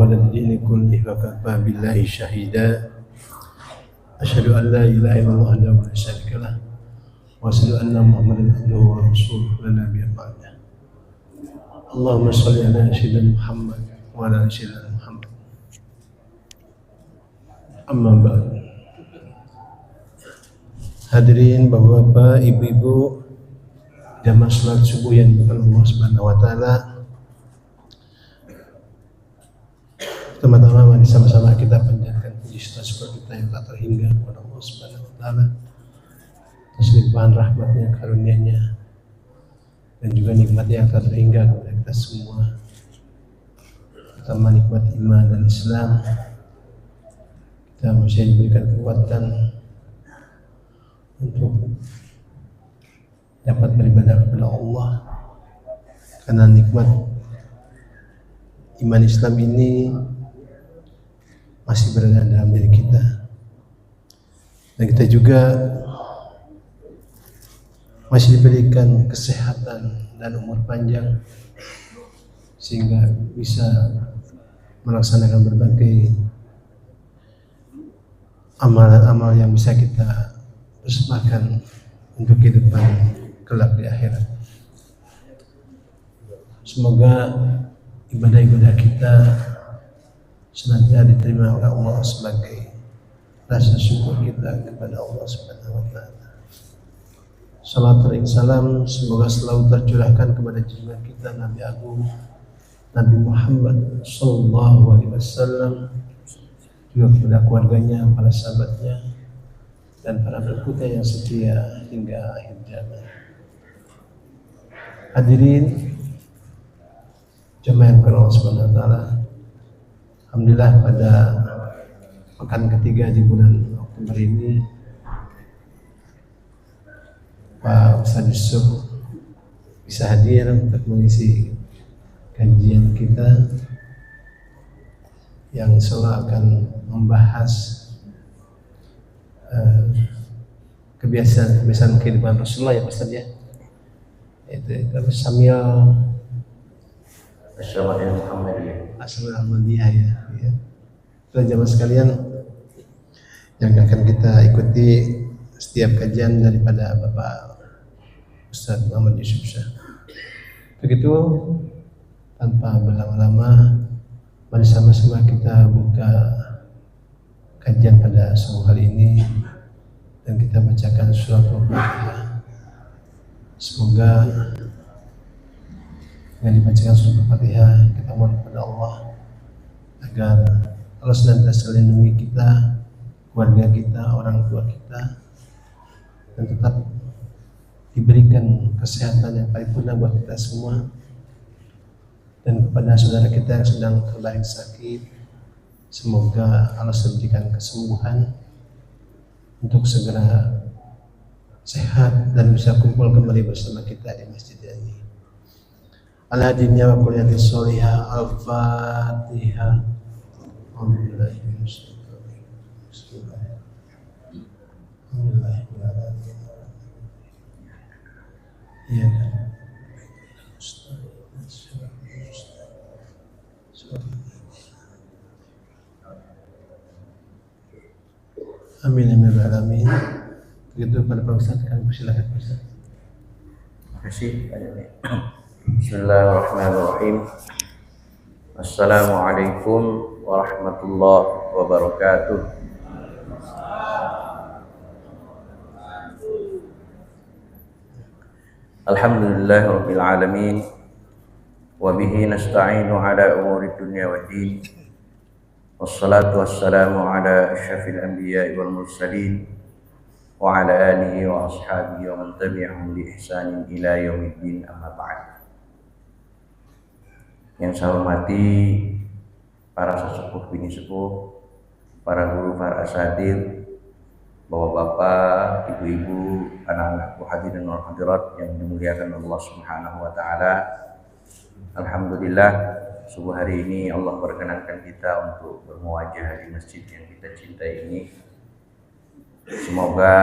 على الدين كله وكفى بالله شهيدا أشهد أن لا إله إلا الله وحده لا شريك له وأشهد أن محمدا عبده ورسوله لا نبي بعده اللهم صل على سيدنا محمد وعلى آل سيدنا محمد amma ba'd. Hadirin bapak-bapak, ibu-ibu, jamaah salat subuh yang dimuliakan Allah Subhanahu wa taala. Teman-teman, mari sama-sama kita panjatkan puji syukur kita yang tak terhingga kepada Allah Subhanahu wa taala atas limpahan rahmatnya, karunia-Nya dan juga nikmat yang tak terhingga kepada kita semua. Pertama nikmat iman dan Islam. Kita masih diberikan kekuatan untuk dapat beribadah kepada Allah karena nikmat iman Islam ini masih berada dalam diri kita, dan kita juga masih diberikan kesehatan dan umur panjang sehingga bisa melaksanakan berbagai amal-amal yang bisa kita persembahkan untuk kehidupan kelak di akhirat. Semoga ibadah-ibadah kita senantiasa diterima oleh Allah sebagai rasa syukur kita kepada Allah Subhanahu wa taala. Salat dan salam semoga selalu tercurahkan kepada junjungan kita Nabi Agung Nabi Muhammad sallallahu alaihi wasallam, juga kepada keluarganya, para sahabatnya, dan para pengikutnya yang setia hingga akhir zaman. Hadirin jemaah yang Allah Subhanahu wa taala, alhamdulillah pada pekan ketiga di bulan Oktober ini Pak Ustaz Yusuf bisa hadir untuk mengisi kajian kita yang selalu akan membahas kebiasaan kehidupan Rasulullah ya Ustaz ya, itu sambil Asy'ariyah Muhammadiyah ya. Teman-teman sekalian yang akan kita ikuti setiap kajian daripada Bapak Ustaz Muhammad Yusuf Syah. Begitu tanpa berlama-lama, mari sama-sama kita buka kajian pada sore hari ini dan kita bacakan surat Al-Fatihah. Semoga dengan dibacakan surat Al-Fatihah kita mohon kepada Allah agar Allah senantiasa melindungi kita, keluarga kita, orang tua kita, dan tetap diberikan kesehatan yang paripurna buat kita semua. Dan kepada saudara kita yang sedang terbaring sakit, semoga Allah memberikan kesembuhan untuk segera sehat dan bisa kumpul kembali bersama kita di masjid ini. Al-hadinnya wa kuliyatis sholihah. Al-Fatihah. Ya. Amin amin alamin. Begitu pada Pak Ustaz, kami persilakan Pak Ustaz. Terima kasih. Bismillahirrahmanirrahim. Assalamualaikum warahmatullahi wabarakatuh. Alhamdulillahirabbil alamin. Wa bihi nasta'inu ala umuri dunya waddin. Wassalatu wassalamu ala asyrafil anbiya'i wal mursalin wa ala alihi wa ashabihi wa man tabi'ahum bi ihsanin ila yaumiddin, amma ba'd. Yang saya hormati para sesepuh bini sepuh, para guru, para asatir, bapak-bapak, ibu-ibu, anak-anak hadirin dan hadirat yang dimuliakan Allah Subhanahu wa taala. Alhamdulillah, subuh hari ini Allah berkenankan kita untuk bermuajah di masjid yang kita cintai ini. Semoga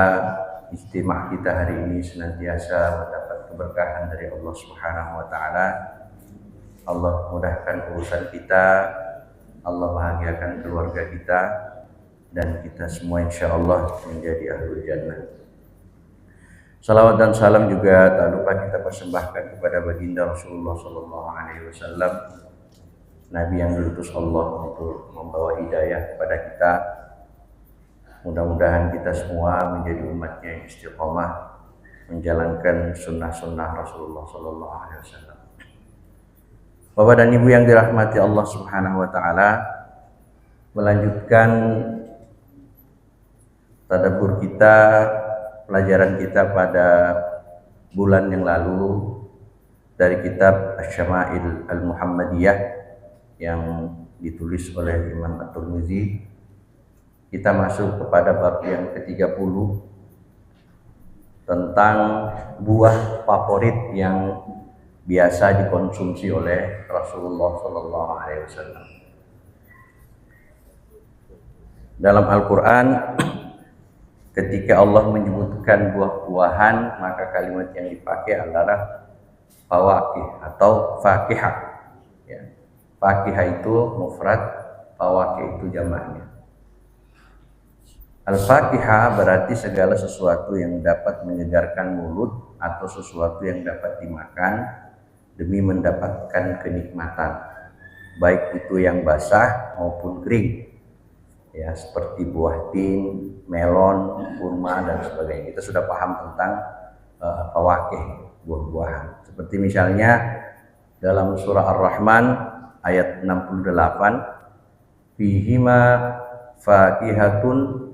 istimewa kita hari ini senantiasa mendapat keberkahan dari Allah Subhanahu wa taala. Allah mudahkan urusan kita Allah bahagiakan keluarga kita dan kita semua insya Allah menjadi ahlul jannah. Salawat dan salam juga tak lupa kita persembahkan kepada baginda Rasulullah Sallallahu Alaihi Wasallam, Nabi yang diutus Allah untuk membawa hidayah kepada kita. Mudah-mudahan kita semua menjadi umatnya yang istiqomah menjalankan sunnah-sunnah Rasulullah Sallallahu Alaihi Wasallam. Bapak dan Ibu yang dirahmati Allah Subhanahu Wa Taala, melanjutkan tadabbur kita, pelajaran kita pada bulan yang lalu dari kitab Asy-Syama'il Al-Muhammadiyah yang ditulis oleh Imam At-Tirmidzi. Kita masuk kepada bab yang ke-30 tentang buah favorit yang biasa dikonsumsi oleh Rasulullah Sallallahu Alaihi Wasallam. Dalam Al-Quran, ketika Allah menyebutkan buah-buahan, maka kalimat yang dipakai adalah fawakih atau fakihah. Ya. Fakihah itu mufrad, fawakih itu jamaknya. Al-fakihah berarti segala sesuatu yang dapat menyegarkan mulut atau sesuatu yang dapat dimakan demi mendapatkan kenikmatan, baik itu yang basah maupun kering. Ya, seperti buah tin, melon, kurma dan sebagainya. Kita sudah paham tentang fawakih, buah-buahan. Seperti misalnya dalam surah Ar-Rahman ayat 68, fihima fakihatun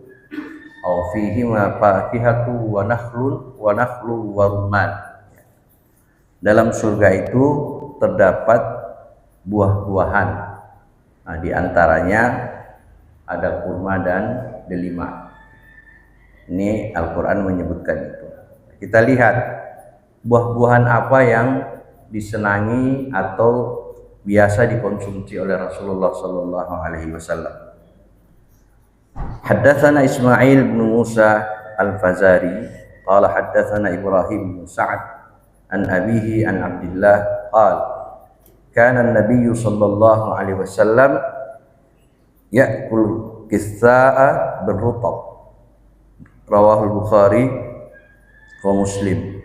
aw fihima fakihatu wa nakhlun wa rumman. Dalam surga itu terdapat buah-buahan. Nah, di antaranya ada kurma dan delima. Ini Al-Quran menyebutkan itu. Kita lihat buah-buahan apa yang disenangi atau biasa dikonsumsi oleh Rasulullah Sallallahu Alaihi Wasallam. Haddatsana Ismail bin Musa Al-Fazari qala haddatsana Ibrahim bin Sa'ad an abihi an Abdullah qala kana an-nabiy sallallahu alaihi wasallam ya'kul kissa'a birrutab. Rawahul Bukhari wa Muslim.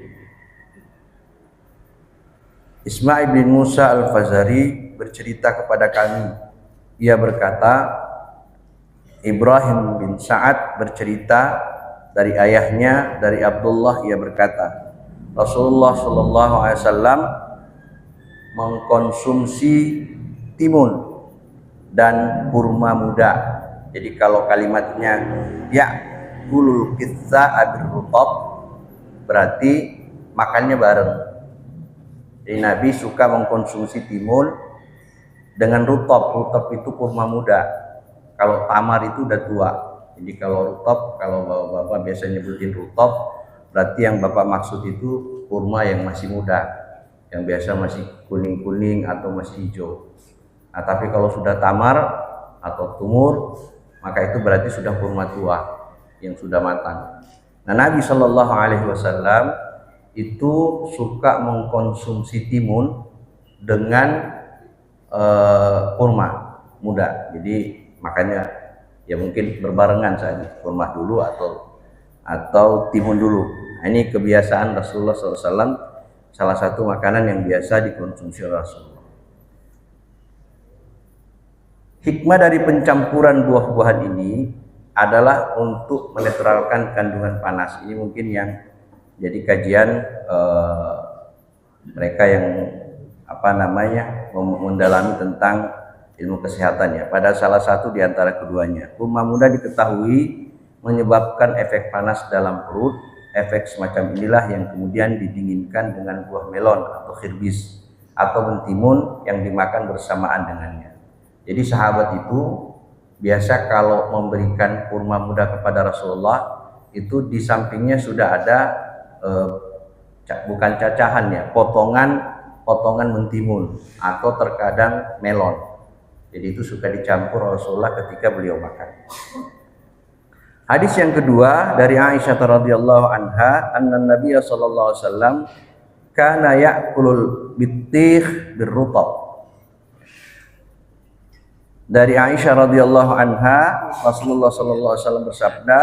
Ismail bin Musa Al-Fazari bercerita kepada kami, ia berkata, Ibrahim bin Sa'ad bercerita dari ayahnya, dari Abdullah, ia berkata, Rasulullah Sallallahu Alaihi Wasallam mengkonsumsi timun dan kurma muda. Jadi kalau kalimatnya ya kulul kitsa birrutab berarti makannya bareng. Jadi Nabi suka mengkonsumsi timun dengan rutab. Rutab itu kurma muda. Kalau tamar itu udah tua. Jadi kalau rutab, kalau bapak-bapak biasa nyebutin rutab, berarti yang bapak maksud itu kurma yang masih muda, yang biasa masih kuning-kuning atau masih hijau. Nah, tapi kalau sudah tamar atau tumur, maka itu berarti sudah kurma tua yang sudah matang. Nah, Nabi Shallallahu Alaihi Wasallam itu suka mengkonsumsi timun dengan kurma muda. Jadi makanya ya mungkin berbarengan saja, kurma dulu atau timun dulu. Nah, ini kebiasaan Rasulullah SAW, salah satu makanan yang biasa dikonsumsi oleh Rasulullah. Hikmah dari pencampuran buah-buahan ini adalah untuk menetralkan kandungan panas. Ini mungkin yang jadi kajian mereka yang mendalami tentang ilmu kesehatan ya. Pada salah satu di antara keduanya, kurma muda diketahui menyebabkan efek panas dalam perut. Efek semacam inilah yang kemudian didinginkan dengan buah melon atau khirbis atau mentimun yang dimakan bersamaan dengannya. Jadi sahabat itu biasa kalau memberikan kurma muda kepada Rasulullah itu di sampingnya sudah ada bukan cacahan ya, potongan mentimun atau terkadang melon. Jadi itu suka dicampur Rasulullah ketika beliau makan. Hadis yang kedua dari Aisyah radhiyallahu anha, anna Nabiy sallallahu alaihi wasallam kana ya'kulul bittih birrutab. Dari Aisyah radhiyallahu anha, Rasulullah sallallahu alaihi wasallam bersabda,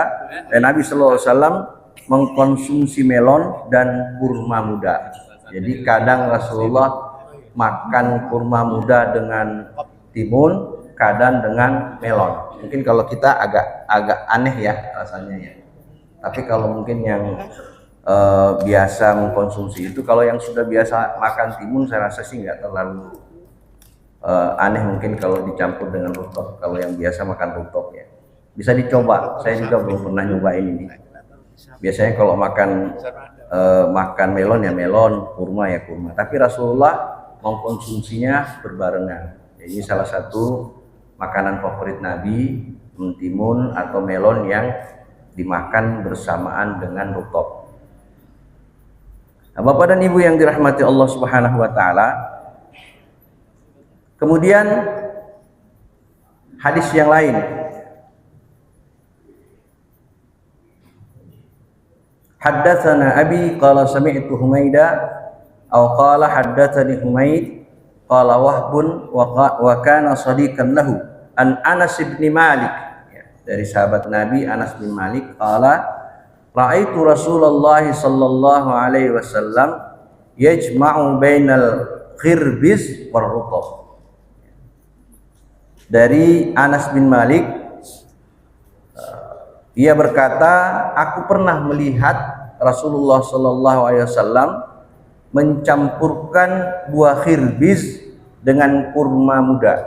dan Nabi sallallahu alaihi wasallam mengkonsumsi melon dan kurma muda. Jadi kadang Rasulullah makan kurma muda dengan timun, kadang dengan melon. Mungkin kalau kita agak aneh ya rasanya ya. Tapi kalau mungkin yang biasa mengkonsumsi itu, kalau yang sudah biasa makan timun, saya rasa sih nggak terlalu aneh mungkin kalau dicampur dengan rutop. Kalau yang biasa makan rutop ya, bisa dicoba. Saya juga belum pernah nyobain ini. Biasanya kalau makan melon ya melon, kurma ya kurma. Tapi Rasulullah mengkonsumsinya berbarengan. Ini salah satu makanan favorit Nabi, timun atau melon yang dimakan bersamaan dengan rutop. Nah, Bapak dan Ibu yang dirahmati Allah Subhanahu wa taala. Kemudian hadis yang lain. Haddatsana Abi qala sami'tu Humaida aw qala haddatsani Humaid qala Wahbun wa kana shadiqan lahu an Anas bin Malik, ya, dari sahabat Nabi Anas bin Malik qala ra'aitu Rasulullah sallallahu alaihi wasallam yajma'u bainal khirbiz war rutab. Dari Anas bin Malik, ia berkata, aku pernah melihat Rasulullah sallallahu alaihi wasallam mencampurkan buah khirbiz dengan kurma muda.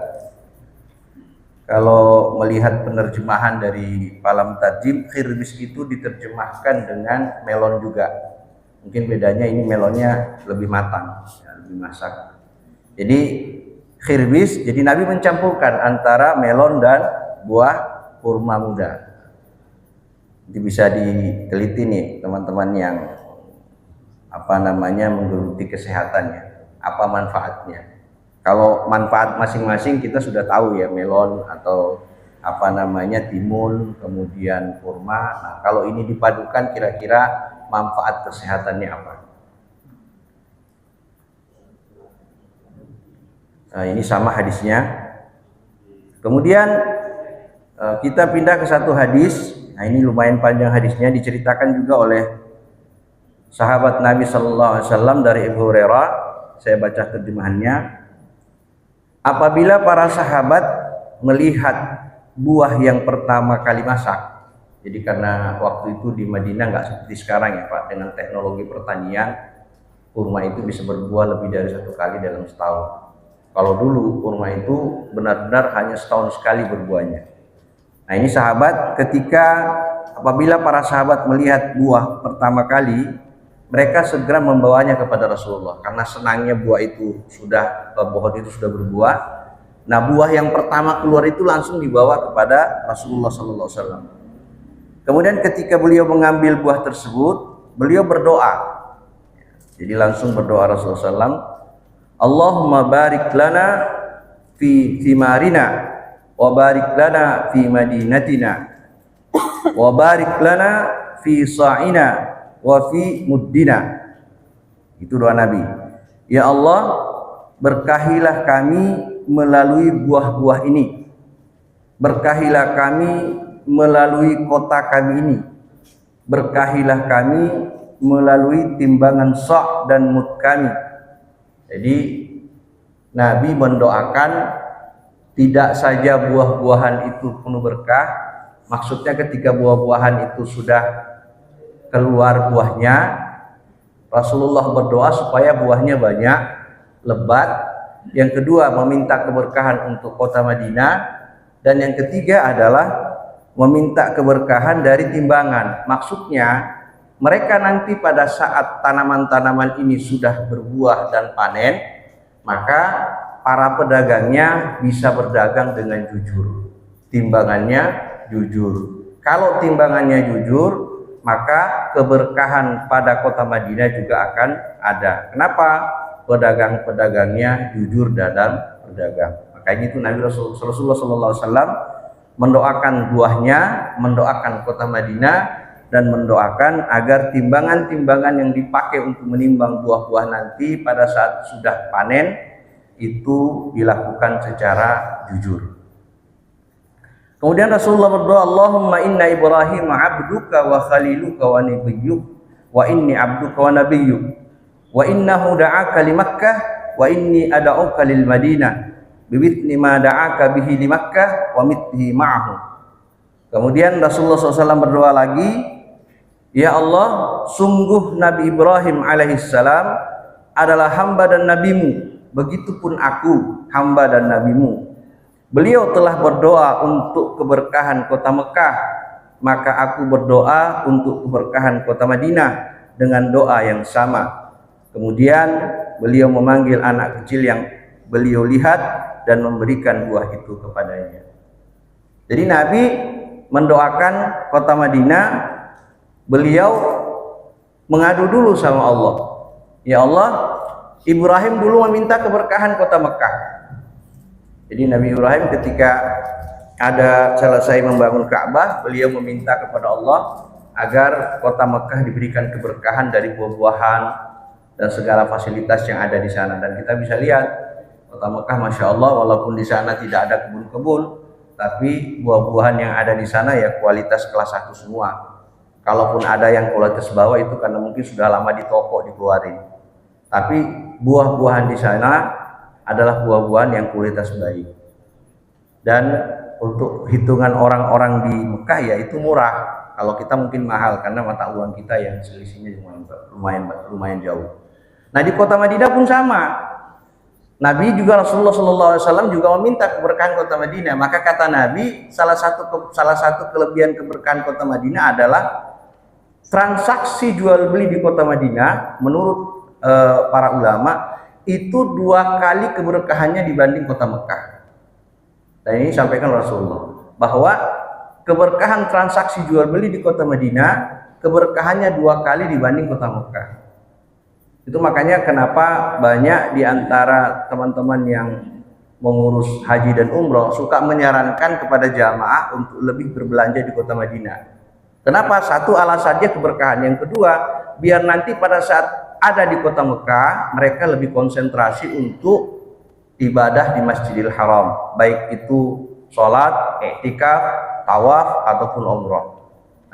Kalau melihat penerjemahan dari Palam Tarjim, khirbiz itu diterjemahkan dengan melon juga. Mungkin bedanya ini melonnya lebih matang, ya, lebih masak. Jadi khirbiz, jadi Nabi mencampurkan antara melon dan buah kurma muda. Jadi bisa diteliti nih teman-teman yang menggeluti kesehatannya, apa manfaatnya. Kalau manfaat masing-masing kita sudah tahu ya, melon atau timun, kemudian kurma. Nah, kalau ini dipadukan kira-kira manfaat kesehatannya apa? Nah, ini sama hadisnya. Kemudian kita pindah ke satu hadis. Nah, ini lumayan panjang hadisnya, diceritakan juga oleh sahabat Nabi sallallahu alaihi wasallam dari Abu Hurairah. Saya baca terjemahannya. Apabila para sahabat melihat buah yang pertama kali masak, jadi karena waktu itu di Madinah nggak seperti sekarang ya Pak, dengan teknologi pertanian, kurma itu bisa berbuah lebih dari satu kali dalam setahun. Kalau dulu kurma itu benar-benar hanya setahun sekali berbuahnya. Nah, ini sahabat, apabila para sahabat melihat buah pertama kali, mereka segera membawanya kepada Rasulullah karena senangnya pohon itu sudah berbuah. Nah, buah yang pertama keluar itu langsung dibawa kepada Rasulullah sallallahu alaihi wasallam. Kemudian ketika beliau mengambil buah tersebut, beliau berdoa. Jadi langsung berdoa Rasulullah sallallahu, Allahumma barik lana fi thimarina wa barik lana fi madinatina wa barik lana fi sa'ina wa fi muddina. Itu doa Nabi. Ya Allah, berkahilah kami melalui buah-buah ini. Berkahilah kami melalui kota kami ini. Berkahilah kami melalui timbangan sa' dan mud kami. Jadi Nabi mendoakan tidak saja buah-buahan itu penuh berkah, maksudnya ketika buah-buahan itu sudah keluar buahnya, Rasulullah berdoa supaya buahnya banyak, lebat. Yang kedua, meminta keberkahan untuk kota Madinah. Dan yang ketiga adalah meminta keberkahan dari timbangan. Maksudnya mereka nanti pada saat tanaman-tanaman ini sudah berbuah dan panen, maka para pedagangnya bisa berdagang dengan jujur, timbangannya jujur. Kalau timbangannya jujur, maka keberkahan pada kota Madinah juga akan ada. Kenapa? Pedagang-pedagangnya jujur dalam berdagang. Makanya itu Nabi Rasulullah SAW mendoakan buahnya, mendoakan kota Madinah, dan mendoakan agar timbangan-timbangan yang dipakai untuk menimbang buah-buah nanti pada saat sudah panen itu dilakukan secara jujur. Kemudian Rasulullah berdoa, Allahumma inna Ibrahim abduka wa khaliluka wa nabiyyuk wa inni abduka wa nabiyyuk wa innahu da'aka li Makkah wa inni ad'uka lil Madinah bimithli ma da'aka bihi li Makkah wa mithlihi ma'ahu. Kemudian Rasulullah SAW berdoa lagi, ya Allah, sungguh Nabi Ibrahim alaihissalam adalah hamba dan nabimu, begitupun aku hamba dan nabimu. Beliau telah berdoa untuk keberkahan kota Mekah, maka aku berdoa untuk keberkahan kota Madinah dengan doa yang sama. Kemudian beliau memanggil anak kecil yang beliau lihat dan memberikan buah itu kepadanya. Jadi Nabi mendoakan kota Madinah, beliau mengadu dulu sama Allah. Ya Allah, Ibrahim dulu meminta keberkahan kota Mekah. Jadi Nabi Ibrahim ketika ada selesai membangun Ka'bah, beliau meminta kepada Allah agar kota Mekah diberikan keberkahan dari buah-buahan dan segala fasilitas yang ada di sana. Dan kita bisa lihat kota Mekah, masya Allah, walaupun di sana tidak ada kebun-kebun, tapi buah-buahan yang ada di sana ya kualitas kelas 1 semua. Kalaupun ada yang kualitas bawah itu karena mungkin sudah lama di toko dikeluarin. Tapi buah-buahan di sana adalah buah-buahan yang kualitas baik. Dan untuk hitungan orang-orang di Mekah ya itu murah. Kalau kita mungkin mahal karena mata uang kita yang selisihnya lumayan jauh. Nah di kota Madinah pun sama. Nabi juga Rasulullah SAW juga meminta keberkahan kota Madinah. Maka kata Nabi, salah satu kelebihan keberkahan kota Madinah adalah transaksi jual beli di kota Madinah menurut para ulama itu 2 kali keberkahannya dibanding kota Mekah. Dan ini sampaikan Rasulullah bahwa keberkahan transaksi jual beli di kota Madinah keberkahannya 2 kali dibanding kota Mekah. Itu makanya kenapa banyak di antara teman-teman yang mengurus haji dan umroh suka menyarankan kepada jamaah untuk lebih berbelanja di kota Madinah. Kenapa? Satu, alasannya keberkahan. Yang kedua, biar nanti pada saat ada di kota Mekah, mereka lebih konsentrasi untuk ibadah di Masjidil Haram, baik itu sholat, i'tikaf, tawaf, ataupun umroh.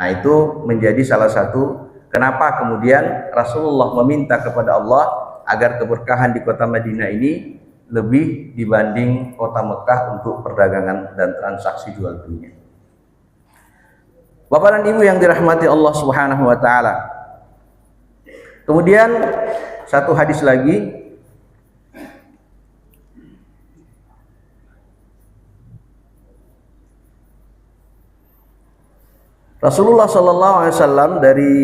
Nah itu menjadi salah satu kenapa kemudian Rasulullah meminta kepada Allah agar keberkahan di kota Madinah ini lebih dibanding kota Mekah untuk perdagangan dan transaksi jual belinya. Bapak dan Ibu yang dirahmati Allah Subhanahu wa taala. Kemudian satu hadis lagi, Rasulullah SAW dari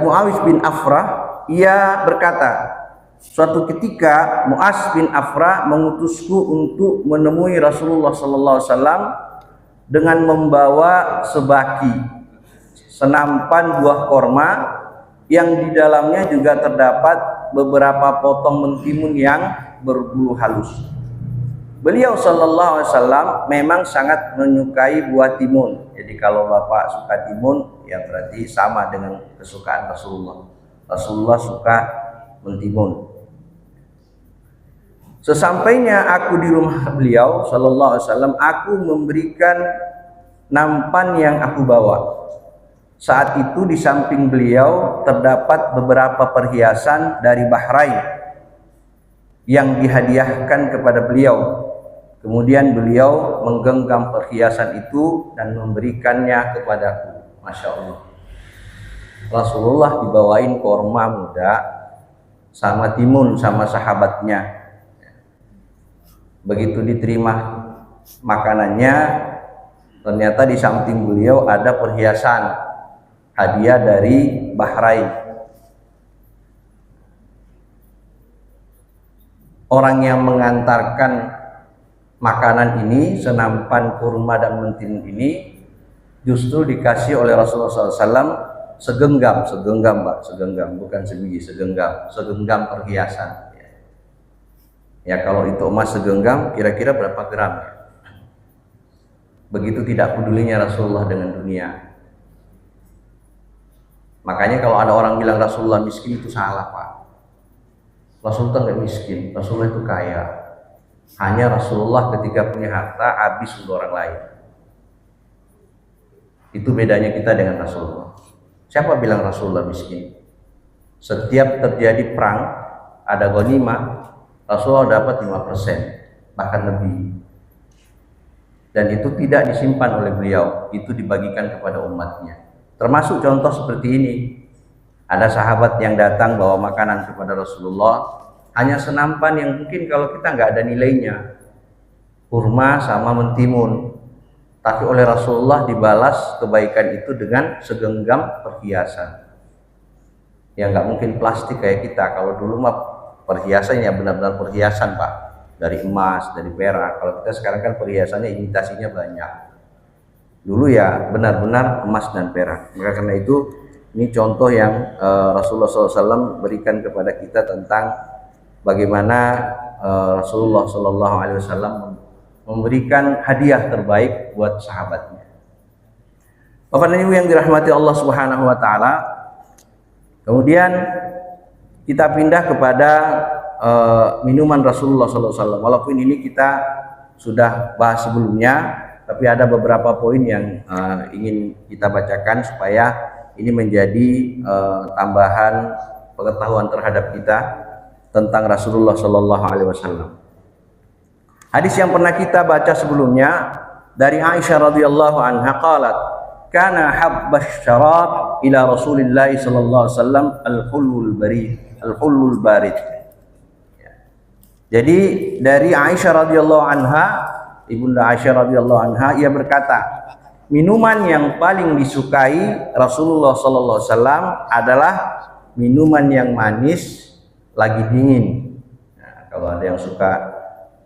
Muawiyah bin Afrah, ia berkata, suatu ketika Muaz bin Afrah mengutusku untuk menemui Rasulullah SAW dengan membawa sebaki, senampan buah korma yang di dalamnya juga terdapat beberapa potong mentimun yang berbulu halus. Beliau sallallahu alaihi wasallam memang sangat menyukai buah timun. Jadi kalau Bapak suka timun, ya berarti sama dengan kesukaan Rasulullah. Rasulullah suka mentimun. Sesampainya aku di rumah beliau sallallahu alaihi wasallam, aku memberikan nampan yang aku bawa. Saat itu di samping beliau terdapat beberapa perhiasan dari Bahrain yang dihadiahkan kepada beliau. Kemudian beliau menggenggam perhiasan itu dan memberikannya kepadaku. Masya Allah. Rasulullah dibawain korma muda sama timun sama sahabatnya. Begitu diterima makanannya, ternyata di samping beliau ada perhiasan hadiah dari Bahrain. Orang yang mengantarkan makanan ini, senampan kurma dan mentimun ini, justru dikasih oleh Rasulullah SAW segenggam Pak, segenggam, bukan sebiji, segenggam perhiasan. Ya kalau itu emas segenggam, kira-kira berapa gram? Begitu tidak pedulinya Rasulullah dengan dunia. Makanya kalau ada orang bilang Rasulullah miskin, itu salah Pak. Rasulullah nggak miskin, Rasulullah itu kaya. Hanya Rasulullah ketika punya harta habis untuk orang lain. Itu bedanya kita dengan Rasulullah. Siapa bilang Rasulullah miskin? Setiap terjadi perang, ada ghanimah, Rasulullah dapat 5%, bahkan lebih. Dan itu tidak disimpan oleh beliau, itu dibagikan kepada umatnya. Termasuk contoh seperti ini. Ada sahabat yang datang bawa makanan kepada Rasulullah, hanya senampan yang mungkin kalau kita nggak ada nilainya, kurma sama mentimun. Tapi oleh Rasulullah dibalas kebaikan itu dengan segenggam perhiasan. Ya nggak mungkin plastik kayak kita. Kalau dulu mah perhiasannya benar-benar perhiasan Pak, dari emas, dari perak. Kalau kita sekarang kan perhiasannya imitasinya banyak. Dulu ya benar-benar emas dan perak. Maka karena itu ini contoh yang Rasulullah SAW berikan kepada kita tentang bagaimana Rasulullah SAW memberikan hadiah terbaik buat sahabatnya. Bapak dan Ibu yang dirahmati Allah Subhanahu wa taala. Kemudian kita pindah kepada minuman Rasulullah SAW. Walaupun ini kita sudah bahas sebelumnya, tapi ada beberapa poin yang ingin kita bacakan supaya ini menjadi tambahan pengetahuan terhadap kita tentang Rasulullah SAW. Hadis yang pernah kita baca sebelumnya dari Aisyah radhiyallahu anha qalat, kana habbasy syarab ila Rasulillah sallallahu alaihi wasallam al-hullul barid. Jadi dari Aisyah radhiyallahu anha, Ibunda Aisyah radhiyallahu anha, ia berkata, minuman yang paling disukai Rasulullah sallallahu alaihi wasallam adalah minuman yang manis lagi dingin. Nah, kalau ada yang suka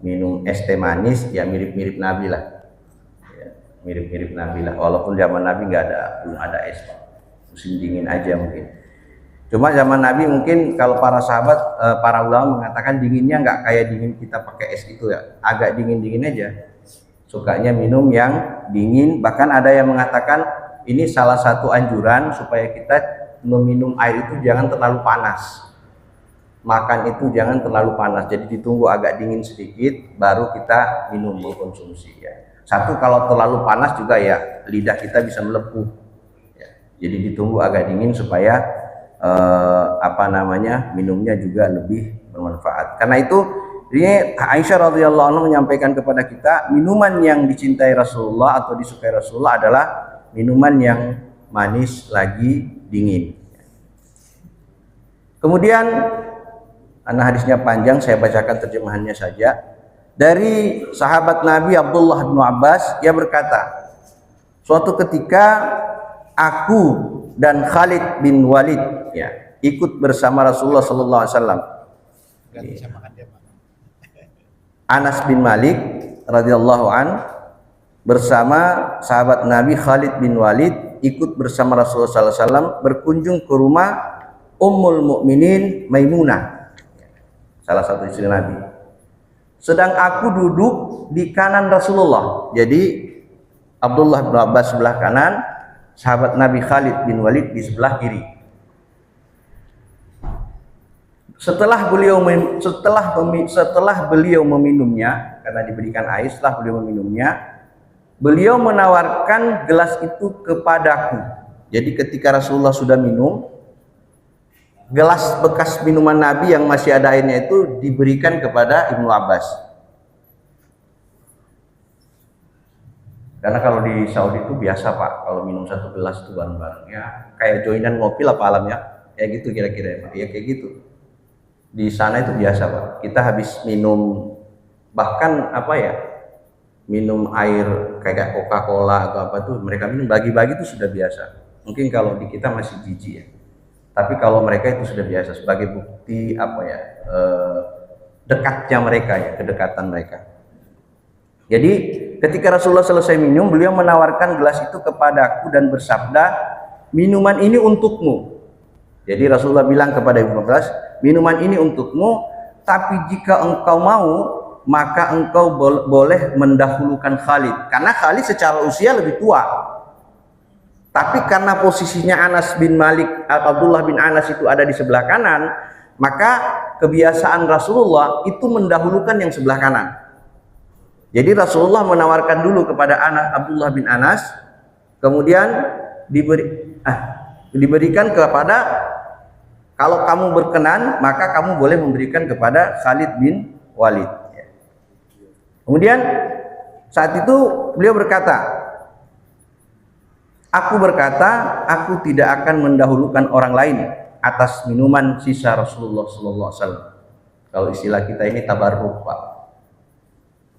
minum es teh manis, ya mirip-mirip Nabi lah. Ya, mirip-mirip Nabi lah. Walaupun zaman Nabi belum ada es, musim dingin aja mungkin. Cuma zaman Nabi mungkin kalau para sahabat, para ulama mengatakan dinginnya nggak kayak dingin kita pakai es itu ya, agak dingin-dingin aja. Sukanya minum yang dingin. Bahkan ada yang mengatakan ini salah satu anjuran supaya kita meminum air itu jangan terlalu panas. Makan itu jangan terlalu panas, jadi ditunggu agak dingin sedikit baru kita minum, konsumsi ya. Satu, kalau terlalu panas juga ya lidah kita bisa melepuh ya. Jadi ditunggu agak dingin supaya minumnya juga lebih bermanfaat. Karena itu ini Aisyah radhiyallahu anha menyampaikan kepada kita, minuman yang dicintai Rasulullah atau disukai Rasulullah adalah minuman yang manis lagi dingin. Kemudian karena hadisnya panjang, saya bacakan terjemahannya saja. Dari sahabat Nabi Abdullah bin Abbas, ia berkata, suatu ketika aku dan Khalid bin Walid ya ikut bersama Rasulullah sallallahu alaihi wasallam. Anas bin Malik radhiyallahu an bersama sahabat Nabi Khalid bin Walid ikut bersama Rasulullah sallallahu alaihi wasallam berkunjung ke rumah Ummul Mukminin Maimunah, salah satu istri Nabi. Sedang aku duduk di kanan Rasulullah. Jadi Abdullah bin Abbas sebelah kanan, sahabat Nabi Khalid bin Walid di sebelah kiri. Setelah beliau meminumnya, karena diberikan air, setelah beliau meminumnya, beliau menawarkan gelas itu kepadaku. Jadi ketika Rasulullah sudah minum, gelas bekas minuman Nabi yang masih ada airnya itu diberikan kepada Ibnu Abbas. Karena kalau di Saudi itu biasa Pak, kalau minum satu gelas itu bareng-bareng ya, kayak joinan ngopi lah Pak Alam ya, kayak gitu kira-kira ya Pak, ya kayak gitu. Di sana itu biasa Pak, kita habis minum bahkan minum air kayak Coca-Cola atau apa tuh mereka minum bagi-bagi itu sudah biasa. Mungkin kalau di kita masih jijik ya. Tapi kalau mereka itu sudah biasa sebagai bukti dekatnya mereka ya, kedekatan mereka. Jadi ketika Rasulullah selesai minum, beliau menawarkan gelas itu kepadaku dan bersabda, minuman ini untukmu. Jadi Rasulullah bilang kepada Ibnu Abbas, minuman ini untukmu, tapi jika engkau mau, maka engkau boleh mendahulukan Khalid. Karena Khalid secara usia lebih tua. Tapi karena posisinya Anas bin Malik, Abdullah bin Anas itu ada di sebelah kanan, maka kebiasaan Rasulullah itu mendahulukan yang sebelah kanan. Jadi Rasulullah menawarkan dulu kepada anak Abdullah bin Anas, kemudian diberikan kepada, kalau kamu berkenan maka kamu boleh memberikan kepada Khalid bin Walid. Kemudian saat itu beliau berkata, aku tidak akan mendahulukan orang lain atas minuman sisa Rasulullah sallallahu alaihi wasallam. Kalau istilah kita ini tabarruk, Pak.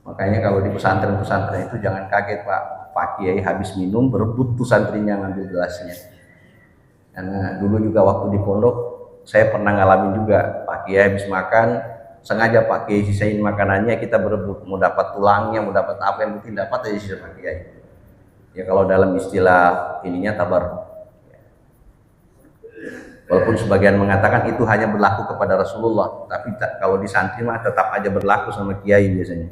Makanya kalau di pesantren-pesantren itu jangan kaget, Pak Kiai habis minum berebut tuh santrinya ngambil gelasnya. Karena dulu juga waktu di pondok saya pernah ngalamin juga, Pak Kiai habis makan sengaja Pak Kiai sisain makanannya, kita berebut mau dapat tulangnya, mau dapat apa yang penting dapat aja sisa Pak Kiai. Ya kalau dalam istilah ininya tabarruk. Walaupun sebagian mengatakan itu hanya berlaku kepada Rasulullah, tapi kalau di santri mah tetap aja berlaku sama kiai biasanya.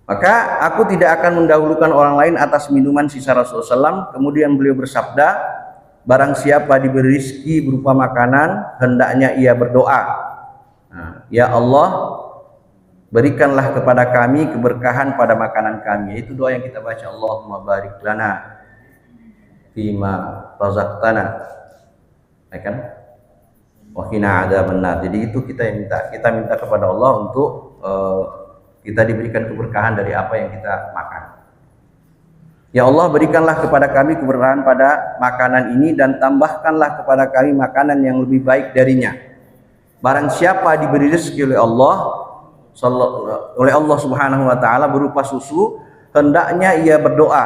Maka aku tidak akan mendahulukan orang lain atas minuman sisa Rasulullah SAW. Kemudian beliau bersabda, barang siapa diberi rezeki berupa makanan, hendaknya ia berdoa, ya Allah, berikanlah kepada kami keberkahan pada makanan kami. Itu doa yang kita baca, Allahumma barik lana fima razaqtana, ya kan? Wa qina adzabannar. Jadi itu kita minta kepada Allah untuk kita diberikan keberkahan dari apa yang kita makan. Ya Allah, berikanlah kepada kami keberkahan pada makanan ini dan tambahkanlah kepada kami makanan yang lebih baik darinya. Barang siapa diberi rezeki oleh Allah Subhanahu wa taala berupa susu, hendaknya ia berdoa,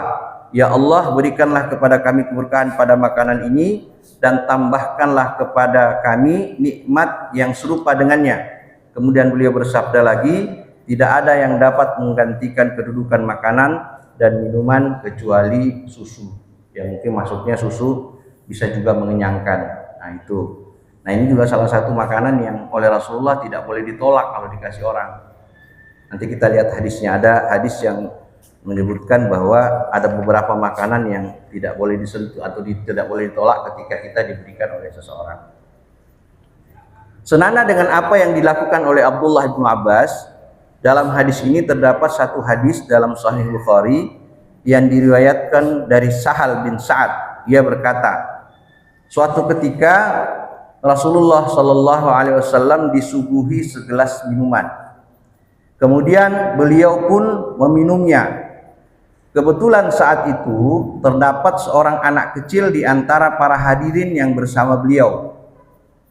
ya Allah, berikanlah kepada kami keberkahan pada makanan ini dan tambahkanlah kepada kami nikmat yang serupa dengannya. Kemudian beliau bersabda lagi, tidak ada yang dapat menggantikan kedudukan makanan dan minuman kecuali susu. Ya mungkin maksudnya susu bisa juga mengenyangkan. Nah ini juga salah satu makanan yang oleh Rasulullah tidak boleh ditolak kalau dikasih orang. Nanti kita lihat hadisnya, ada hadis yang menyebutkan bahwa ada beberapa makanan yang tidak boleh disentuh atau tidak boleh ditolak ketika kita diberikan oleh seseorang. Senada dengan apa yang dilakukan oleh Abdullah bin Abbas, dalam hadis ini terdapat satu hadis dalam Sahih Bukhari yang diriwayatkan dari Sahal bin Sa'ad. Ia berkata, suatu ketika Rasulullah Shallallahu Alaihi Wasallam disuguhi segelas minuman. Kemudian beliau pun meminumnya. Kebetulan saat itu terdapat seorang anak kecil di antara para hadirin yang bersama beliau.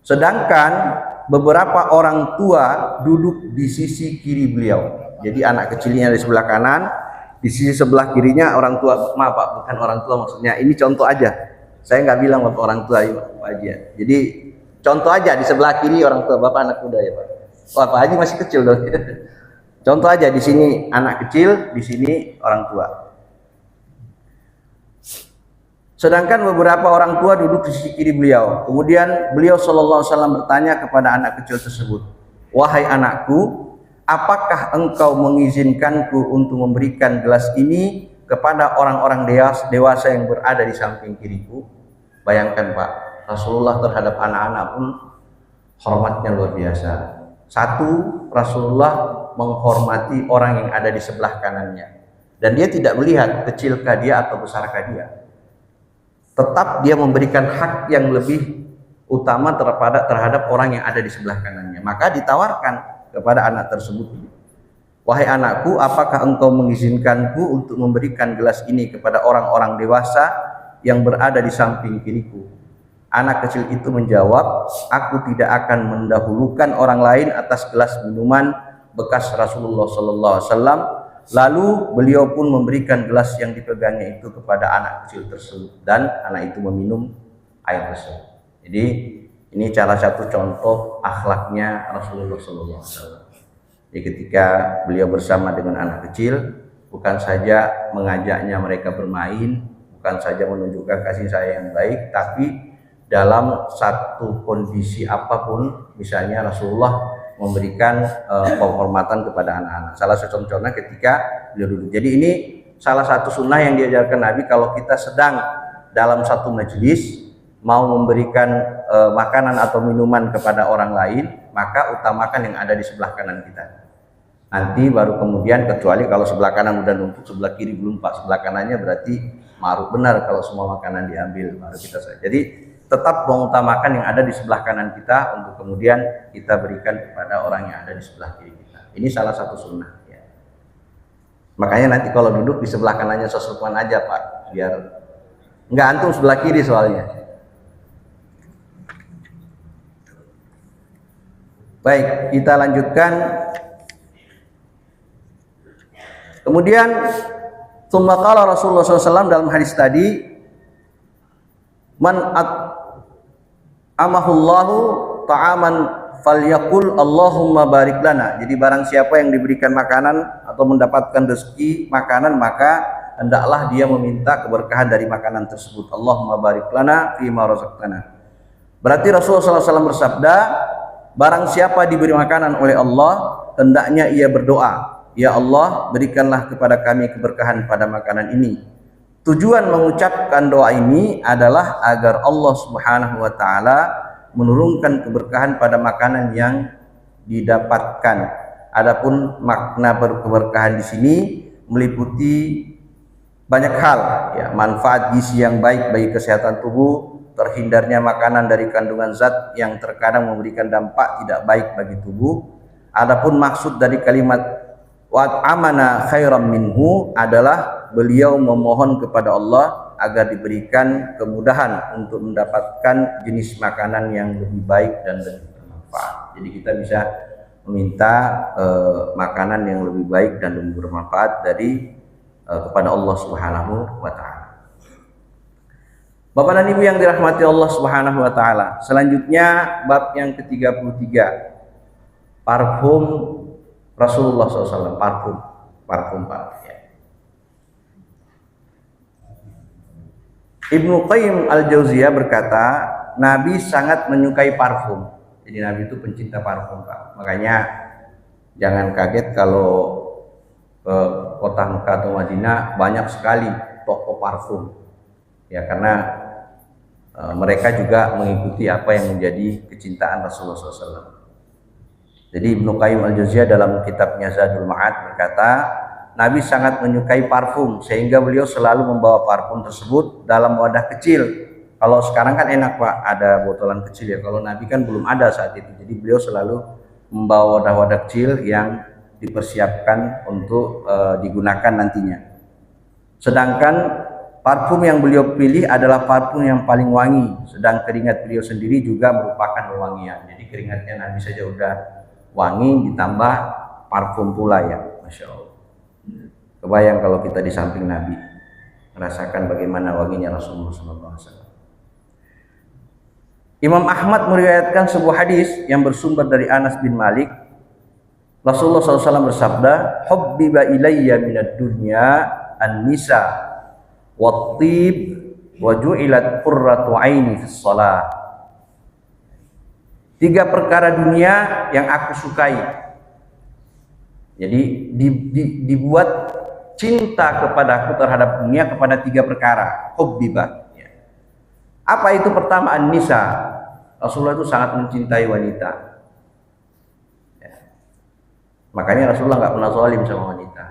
Sedangkan beberapa orang tua duduk di sisi kiri beliau. Jadi anak kecilnya di sebelah kanan, di sisi sebelah kirinya orang tua. Maaf Pak, bukan orang tua maksudnya. Ini contoh aja. Saya nggak bilang Bapak orang tua Pak Haji. Jadi contoh aja, di sebelah kiri orang tua, Bapak anak muda ya Pak. Wah, Pak Haji masih kecil dong. Contoh aja, di sini anak kecil, di sini orang tua. Sedangkan beberapa orang tua duduk di sisi kiri beliau. Kemudian beliau sallallahu alaihi wasallam bertanya kepada anak kecil tersebut, "Wahai anakku, apakah engkau mengizinkanku untuk memberikan gelas ini kepada orang-orang dewasa yang berada di samping kiriku?" Bayangkan Pak, Rasulullah terhadap anak-anak pun hormatnya luar biasa. Satu, Rasulullah menghormati orang yang ada di sebelah kanannya. Dan dia tidak melihat kecilkah dia atau besarkah dia. Tetap dia memberikan hak yang lebih utama terhadap orang yang ada di sebelah kanannya. Maka ditawarkan kepada anak tersebut, "Wahai anakku, apakah engkau mengizinkanku untuk memberikan gelas ini kepada orang-orang dewasa yang berada di samping kiriku?" Anak kecil itu menjawab, "Aku tidak akan mendahulukan orang lain atas gelas minuman bekas Rasulullah SAW." Lalu beliau pun memberikan gelas yang dipegangnya itu kepada anak kecil tersebut dan anak itu meminum air tersebut. Jadi ini salah satu contoh akhlaknya Rasulullah SAW. Jadi ketika beliau bersama dengan anak kecil, bukan saja mengajaknya mereka bermain, bukan saja menunjukkan kasih sayang yang baik, tapi dalam satu kondisi apapun, misalnya Rasulullah memberikan penghormatan kepada anak-anak. Salah satu contohnya ketika beliau duduk. Jadi ini salah satu sunnah yang diajarkan Nabi, kalau kita sedang dalam satu majelis mau memberikan makanan atau minuman kepada orang lain, maka utamakan yang ada di sebelah kanan kita. Nanti baru kemudian, kecuali kalau sebelah kanan udah numpuk, sebelah kiri belum pas, sebelah kanannya berarti ma'ruf benar kalau semua makanan diambil, baru kita saja. Jadi tetap mengutamakan yang ada di sebelah kanan kita untuk kemudian kita berikan kepada orang yang ada di sebelah kiri kita. Ini salah satu sunnah ya. Makanya nanti kalau duduk di sebelah kanannya sesukuan aja Pak, biar nggak antum sebelah kiri soalnya. Baik, kita lanjutkan. Kemudian tsumma qala Rasulullah SAW dalam hadis tadi, man amahullahu ta'aman falyaqul Allahumma barik lana. Jadi barang siapa yang diberikan makanan atau mendapatkan rezeki makanan, maka hendaklah dia meminta keberkahan dari makanan tersebut. Allahumma barik lana fima razaqtana. Berarti Rasulullah SAW bersabda, barang siapa diberi makanan oleh Allah, hendaknya ia berdoa, ya Allah, berikanlah kepada kami keberkahan pada makanan ini. Tujuan mengucapkan doa ini adalah agar Allah Subhanahu wa taala menurunkan keberkahan pada makanan yang didapatkan. Adapun makna keberkahan di sini meliputi banyak hal ya, manfaat gizi yang baik bagi kesehatan tubuh, terhindarnya makanan dari kandungan zat yang terkadang memberikan dampak tidak baik bagi tubuh. Adapun maksud dari kalimat wa amana khairam minhu adalah beliau memohon kepada Allah agar diberikan kemudahan untuk mendapatkan jenis makanan yang lebih baik dan lebih bermanfaat. Jadi kita bisa meminta makanan yang lebih baik dan lebih bermanfaat dari kepada Allah Subhanahu wa taala. Bapak dan Ibu yang dirahmati Allah Subhanahu wa taala. Selanjutnya bab yang ke-33. Parfum Rasulullah SAW, parfum Pak. Ya. Ibnu Qayyim al-Jauziyah berkata, Nabi sangat menyukai parfum. Jadi Nabi itu pencinta parfum Pak. Makanya jangan kaget kalau ke kota Mekah atau Madinah banyak sekali toko parfum. Ya, karena mereka juga mengikuti apa yang menjadi kecintaan Rasulullah SAW. Jadi Ibnu Qayyim al-Jauziyah dalam kitabnya Zadul Ma'ad berkata, Nabi sangat menyukai parfum sehingga beliau selalu membawa parfum tersebut dalam wadah kecil. Kalau sekarang kan enak Pak, ada botolan kecil ya. Kalau Nabi kan belum ada saat itu. Jadi beliau selalu membawa wadah-wadah kecil yang dipersiapkan untuk digunakan nantinya. Sedangkan parfum yang beliau pilih adalah parfum yang paling wangi. Sedang keringat beliau sendiri juga merupakan wewangian. Jadi keringatnya Nabi saja udah wangi, ditambah parfum pula ya, Masya Allah. Kebayang kalau kita di samping Nabi, merasakan bagaimana wanginya Rasulullah SAW. Imam Ahmad meriwayatkan sebuah hadis yang bersumber dari Anas bin Malik. Rasulullah SAW bersabda, "Hubbiba ilayya minad dunya an-nisa wat-tib wa ju'ilat qurratu aini fis shalah." 3 perkara dunia yang aku sukai. Jadi dibuat cinta kepadaku terhadap dunia kepada 3 perkara. Hubbiba. Apa itu? Pertama, an-nisa. Rasulullah itu sangat mencintai wanita. Makanya Rasulullah nggak pernah zalim sama wanita.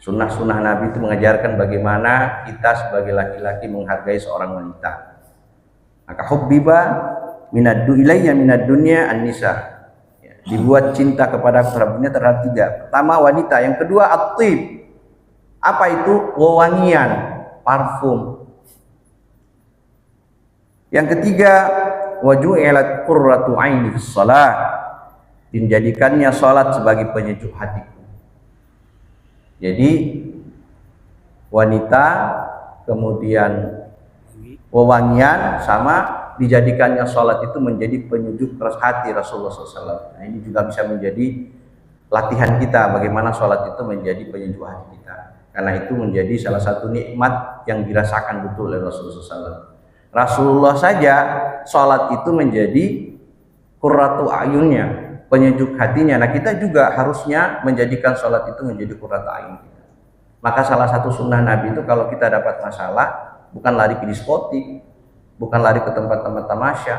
Sunnah-sunnah Nabi itu mengajarkan bagaimana kita sebagai laki-laki menghargai seorang wanita. Maka hubbiba ilayya minad dunya an-nisa. Dibuat cinta kepada dunia terhadap 3. Pertama wanita, yang kedua at-tib. Apa itu? Wewangian, parfum. Yang ketiga waju'ilat qurratu aini fis shalah. Dijadikannya salat sebagai penyejuk hatiku. Jadi wanita, kemudian wewangian, sama dijadikannya sholat itu menjadi penyejuk hati Rasulullah SAW. Nah, ini juga bisa menjadi latihan kita bagaimana sholat itu menjadi penyejuk hati kita. Karena itu menjadi salah satu nikmat yang dirasakan betul oleh Rasulullah SAW. Rasulullah saja sholat itu menjadi qurratu ayunnya, penyejuk hatinya. Nah, kita juga harusnya menjadikan sholat itu menjadi qurratu ayun kita. Maka salah satu sunnah Nabi itu kalau kita dapat masalah, bukan lari ke diskotik, bukan lari ke tempat-tempat tamasya,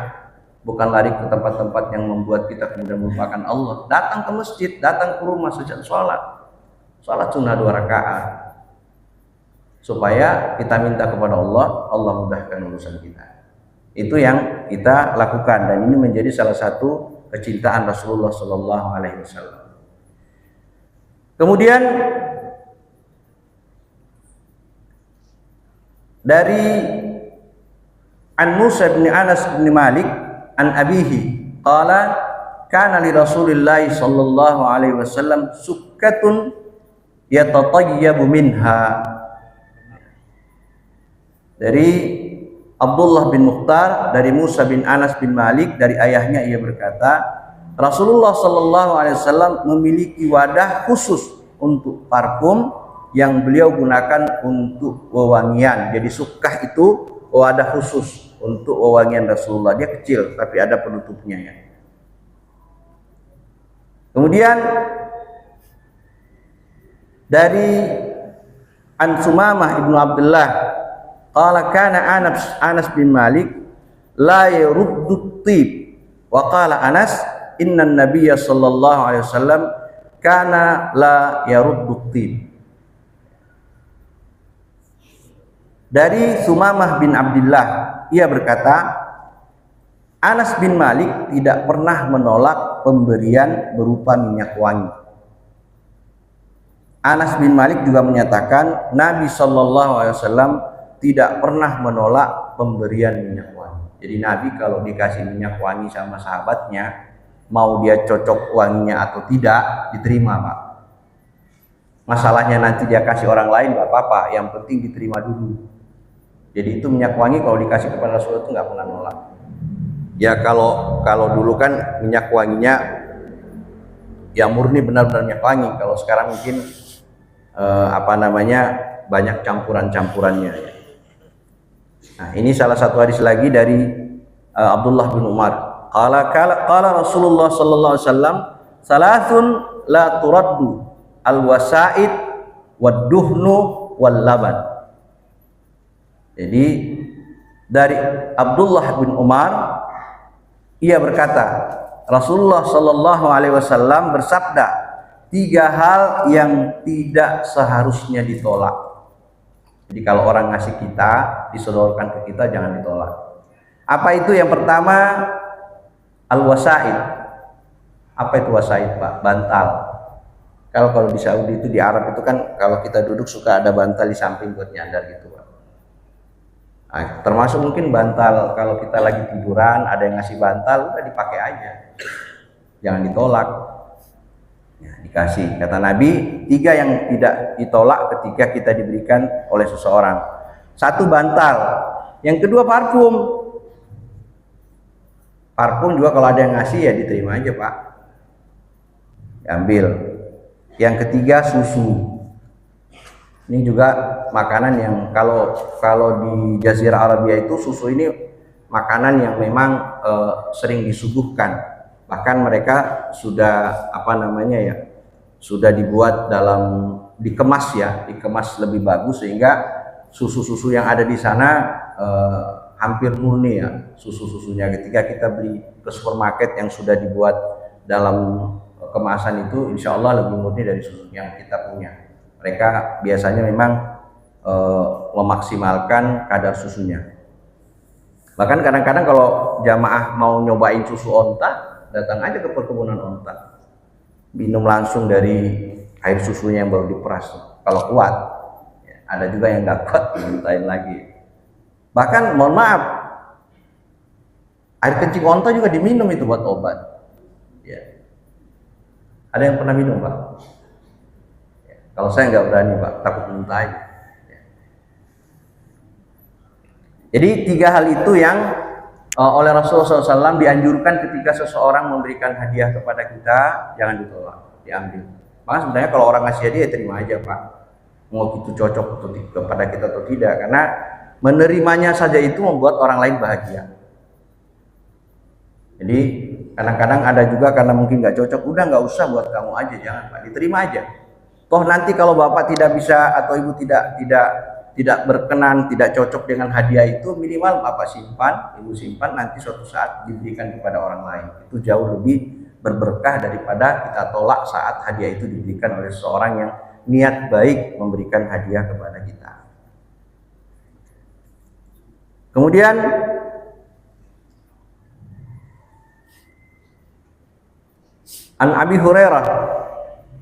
bukan lari ke tempat-tempat yang membuat kita kemudian melupakan Allah. Datang ke masjid, datang ke rumah, sholat sunnah 2 rakaat, supaya kita minta kepada Allah, Allah mudahkan urusan kita. Itu yang kita lakukan, dan ini menjadi salah satu kecintaan Rasulullah Sallallahu Alaihi Wasallam. Kemudian dari An Musa bin Anas bin Malik an abihi qala kana li Rasulillah sallallahu alaihi wasallam sukkatun yatatayyabu minha. Dari Abdullah bin Mukhtar dari Musa bin Anas bin Malik dari ayahnya, ia berkata, Rasulullah sallallahu alaihi wasallam memiliki wadah khusus untuk parfum yang beliau gunakan untuk wewangian. Jadi sukkah itu wadah khusus untuk wewangian Rasulullah. Dia kecil tapi ada penutupnya ya. Kemudian dari An Sumamah ibnu Abdullah qala kana Anas bin Malik la yaruddu tib wa qala Anas inna nabiyya sallallahu alaihi wasallam kana la yaruddu tib. Dari Sumamah bin Abdullah, ia berkata, Anas bin Malik tidak pernah menolak pemberian berupa minyak wangi. Anas bin Malik juga menyatakan Nabi SAW tidak pernah menolak pemberian minyak wangi. Jadi Nabi kalau dikasih minyak wangi sama sahabatnya, mau dia cocok wanginya atau tidak, diterima Pak. Masalahnya nanti dia kasih orang lain gak apa-apa, yang penting diterima dulu. Jadi itu minyak wangi kalau dikasih kepada Rasulullah itu nggak pernah nolak. Ya kalau dulu kan minyak wanginya yang murni benar-benar minyak wangi. Kalau sekarang mungkin banyak campuran-campurannya. Ya. Nah ini salah satu hadis lagi dari Abdullah bin Umar. Qala Rasulullah sallallahu alaihi wasallam, salasun la turaddu al-wasaid wad-duhnu wal-laban. Jadi dari Abdullah bin Umar, ia berkata, Rasulullah Sallallahu Alaihi Wasallam bersabda, 3 hal yang tidak seharusnya ditolak. Jadi kalau orang ngasih kita, disodorkan ke kita, jangan ditolak. Apa itu? Yang pertama, al-wasaid. Apa itu wasaid Pak? Bantal. Kalau di Saudi itu, di Arab itu kan kalau kita duduk suka ada bantal di samping buat nyandar gitu Pak. Nah, termasuk mungkin bantal kalau kita lagi tiduran ada yang ngasih bantal, udah dipakai aja, jangan ditolak ya, dikasih. Kata Nabi 3 yang tidak ditolak ketika kita diberikan oleh seseorang. 1 bantal, yang kedua parfum juga kalau ada yang ngasih ya diterima aja Pak, diambil. Yang ketiga susu. Ini juga makanan yang kalau di Jazirah Arabia itu susu ini makanan yang memang sering disuguhkan. Bahkan mereka sudah sudah dibuat dikemas lebih bagus sehingga susu-susu yang ada di sana hampir murni ya susu-susunya. Ketika kita beli ke supermarket yang sudah dibuat dalam kemasan itu, insya Allah lebih murni dari susu yang kita punya. Mereka biasanya memang memaksimalkan kadar susunya. Bahkan kadang-kadang kalau jamaah mau nyobain susu onta, datang aja ke perkebunan onta, minum langsung dari air susunya yang baru diperas. Kalau kuat, ya, ada juga yang nggak kuat, mintain lagi. Bahkan mohon maaf, air kencing onta juga diminum itu buat obat. Ya. Ada yang pernah minum Pak? Kalau saya nggak berani Pak, takut muntah. Jadi 3 hal itu yang oleh Rasulullah SAW dianjurkan ketika seseorang memberikan hadiah kepada kita, jangan ditolak, diambil. Maka sebenarnya kalau orang ngasih hadiah, terima aja Pak. Mau itu cocok kepada kita atau tidak, karena menerimanya saja itu membuat orang lain bahagia. Jadi kadang-kadang ada juga karena mungkin nggak cocok, udah nggak usah buat kamu aja, jangan Pak, diterima aja. Toh nanti kalau Bapak tidak bisa atau Ibu tidak tidak berkenan, tidak cocok dengan hadiah itu, minimal Bapak simpan, Ibu simpan, nanti suatu saat diberikan kepada orang lain. Itu jauh lebih berberkah daripada kita tolak saat hadiah itu diberikan oleh seseorang yang niat baik memberikan hadiah kepada kita. Kemudian An Abi Hurairah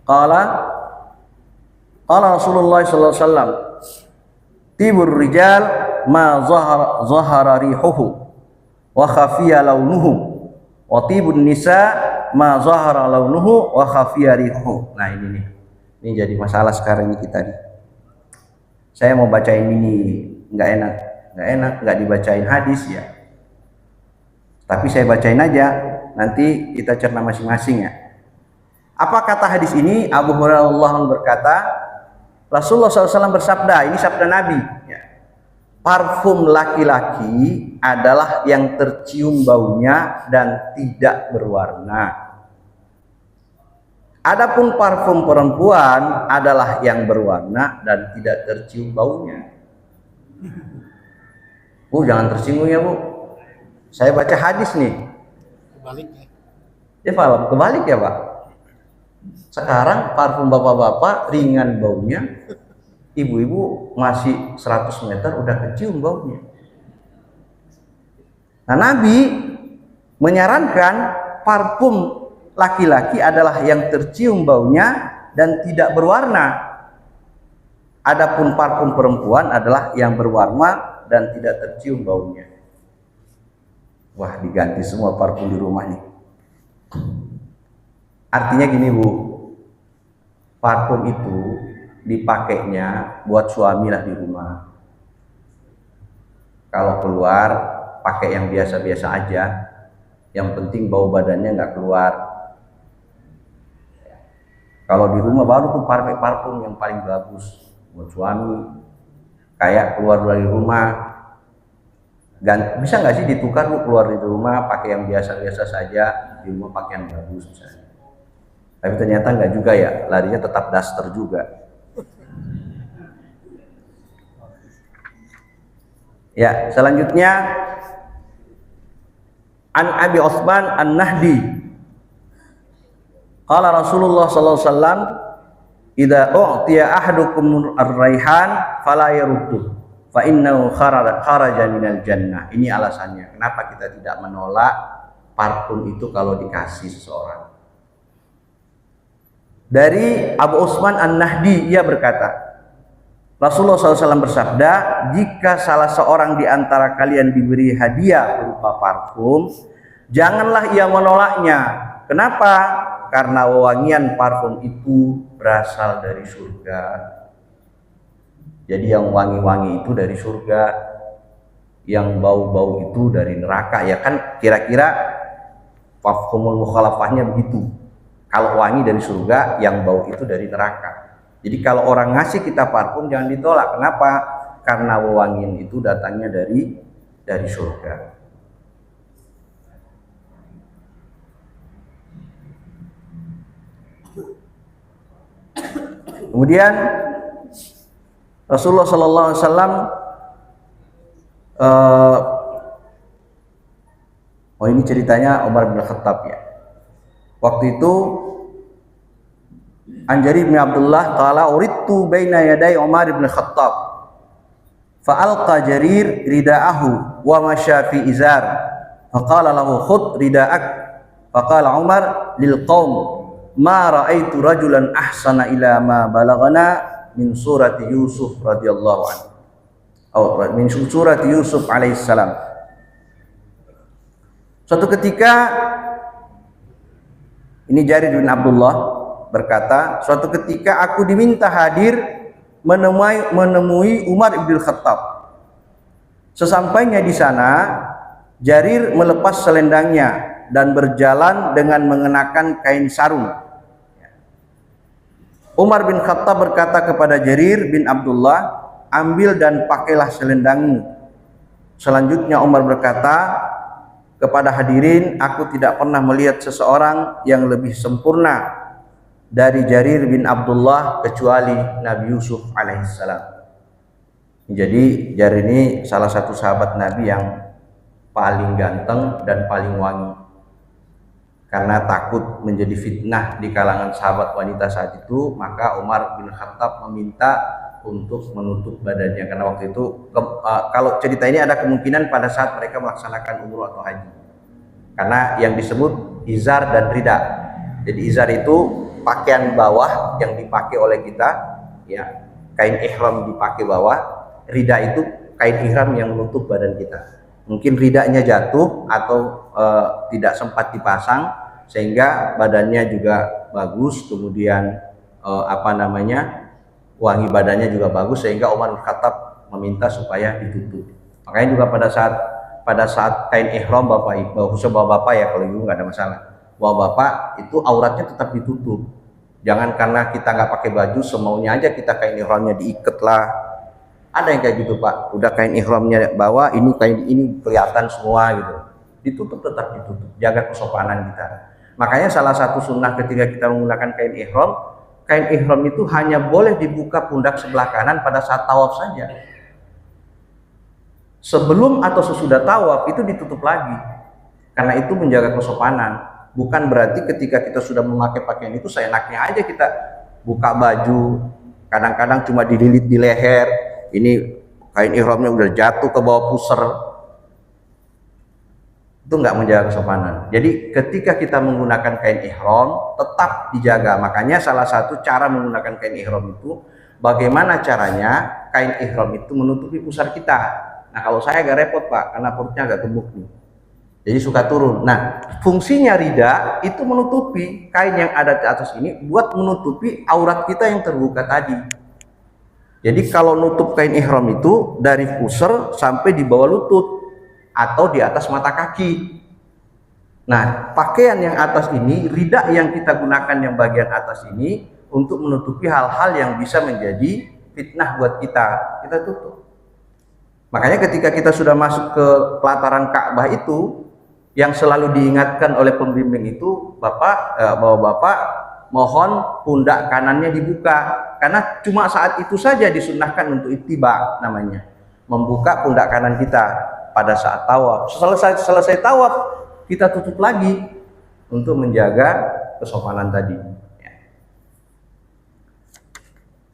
qala Rasulullah sallallahu alaihi wasallam tibur rijal ma zahara rihuhu wa khafiya launuhu wa tibun nisa ma zahara launuhu wa khafiya rihuhu. Nah ini nih. Ini jadi masalah sekarang ini kita nih. Saya mau bacain ini enggak enak enggak dibacain hadis ya. Tapi saya bacain aja, nanti kita cerna masing-masing ya. Apa kata hadis ini? Abu Hurairah berkata, Rasulullah SAW bersabda, ini sabda Nabi ya, parfum laki-laki adalah yang tercium baunya dan tidak berwarna. Adapun parfum perempuan adalah yang berwarna dan tidak tercium baunya. Bu, jangan tersinggung ya Bu. Saya baca hadis nih. Kebalik ya. Ya Pak, kebalik ya Pak. Sekarang parfum bapak-bapak ringan baunya, ibu-ibu masih 100 meter udah kecium baunya. Nah Nabi menyarankan parfum laki-laki adalah yang tercium baunya dan tidak berwarna. Adapun parfum perempuan adalah yang berwarna dan tidak tercium baunya. Wah, diganti semua parfum di rumah nih. Artinya gini Bu, parfum itu dipakainya buat suami lah di rumah. Kalau keluar pakai yang biasa-biasa aja, yang penting bau badannya nggak keluar. Kalau di rumah baru tuh pakai parfum yang paling bagus buat suami. Kayak keluar dari rumah, bisa nggak sih ditukar Bu, keluar dari rumah pakai yang biasa-biasa saja, di rumah pakai yang bagus misalnya. Tapi ternyata nggak juga ya, larinya tetap daster juga. Ya, selanjutnya An Abi Utsman An-Nahdi qala Rasulullah sallallahu alaihi wasallam idza u'tiya ahadukum ar-raihan fala yaruddu fa innahu kharaja minal jannah. Ini alasannya kenapa kita tidak menolak parfum itu kalau dikasih seseorang. Dari Abu Utsman An-Nahdi, ia berkata, Rasulullah SAW bersabda, jika salah seorang di antara kalian diberi hadiah berupa parfum, janganlah ia menolaknya. Kenapa? Karena wewangian parfum itu berasal dari surga. Jadi yang wangi-wangi itu dari surga, yang bau-bau itu dari neraka. Ya kan kira-kira mafhumul mukhalafahnya begitu. Kalau wangi dari surga, yang bau itu dari neraka. Jadi kalau orang ngasih kita parfum jangan ditolak. Kenapa? Karena wewangian itu datangnya dari surga. Kemudian Rasulullah Sallallahu Alaihi Wasallam, ini ceritanya Umar bin Khattab ya. Waktu itu An Jarir bin Abdullah qala uridtu baina yaday Umar bin Khattab fa alqa Jarir ridaahu wa masya fi izar fa qala lahu khudh ridaak fa qala Umar lil qaum ma raaitu rajulan ahsana ila ma balagana min surati Yusuf radhiyallahu anhu atau min surati Yusuf alaihissalam. Suatu ketika ini Jarir bin Abdullah berkata, suatu ketika aku diminta hadir menemui Umar bin Khattab. Sesampainya di sana, Jarir melepas selendangnya dan berjalan dengan mengenakan kain sarung. Umar bin Khattab berkata kepada Jarir bin Abdullah, ambil dan pakailah selendangmu. Selanjutnya Umar berkata kepada hadirin, aku tidak pernah melihat seseorang yang lebih sempurna dari Jarir bin Abdullah kecuali Nabi Yusuf alaihissalam. Jadi Jar ini salah satu sahabat Nabi yang paling ganteng dan paling wangi. Karena takut menjadi fitnah di kalangan sahabat wanita saat itu, maka Umar bin Khattab meminta untuk menutup badannya. Karena waktu itu kalau cerita ini ada kemungkinan pada saat mereka melaksanakan umroh atau haji. Karena yang disebut izar dan rida. Jadi izar itu pakaian bawah yang dipakai oleh kita, ya, kain ihram dipakai bawah. Rida itu kain ihram yang menutup badan kita. Mungkin ridanya jatuh atau tidak sempat dipasang sehingga badannya juga bagus, kemudian wangi badannya juga bagus, sehingga Umar bin Khattab meminta supaya ditutup. Makanya juga pada saat kain ihram bapak ibu, khususnya bapak ya, kalau ibu nggak ada masalah, bapak itu auratnya tetap ditutup. Jangan karena kita nggak pakai baju semaunya aja kita kain ihramnya diikat lah. Ada yang kayak gitu Pak, udah kain ihramnya bawa, ini kain ini kelihatan semua gitu. Ditutup, tetap ditutup, jaga kesopanan kita. Makanya salah satu sunnah ketika kita menggunakan kain ihram itu hanya boleh dibuka pundak sebelah kanan pada saat tawaf saja. Sebelum atau sesudah tawaf itu ditutup lagi, karena itu menjaga kesopanan. Bukan berarti ketika kita sudah memakai pakaian itu seenaknya aja kita buka baju, kadang-kadang cuma dililit di leher, ini kain ihramnya udah jatuh ke bawah pusar, itu nggak menjaga kesopanan. Jadi ketika kita menggunakan kain ihram tetap dijaga. Makanya salah satu cara menggunakan kain ihram itu, bagaimana caranya kain ihram itu menutupi pusar kita. Nah kalau saya agak repot Pak, karena perutnya agak gemuk nih, jadi suka turun. Nah fungsinya rida itu menutupi, kain yang ada di atas ini buat menutupi aurat kita yang terbuka tadi. Jadi kalau nutup kain ihram itu dari pusar sampai di bawah lutut atau di atas mata kaki. Nah, pakaian yang atas ini, rida yang kita gunakan yang bagian atas ini untuk menutupi hal-hal yang bisa menjadi fitnah buat kita. Kita tutup. Makanya ketika kita sudah masuk ke pelataran Ka'bah itu, yang selalu diingatkan oleh pembimbing itu, bahwa Bapak mohon pundak kanannya dibuka, karena cuma saat itu saja disunnahkan untuk ittiba namanya, membuka pundak kanan kita pada saat tawaf. Selesai tawaf kita tutup lagi untuk menjaga kesopanan tadi.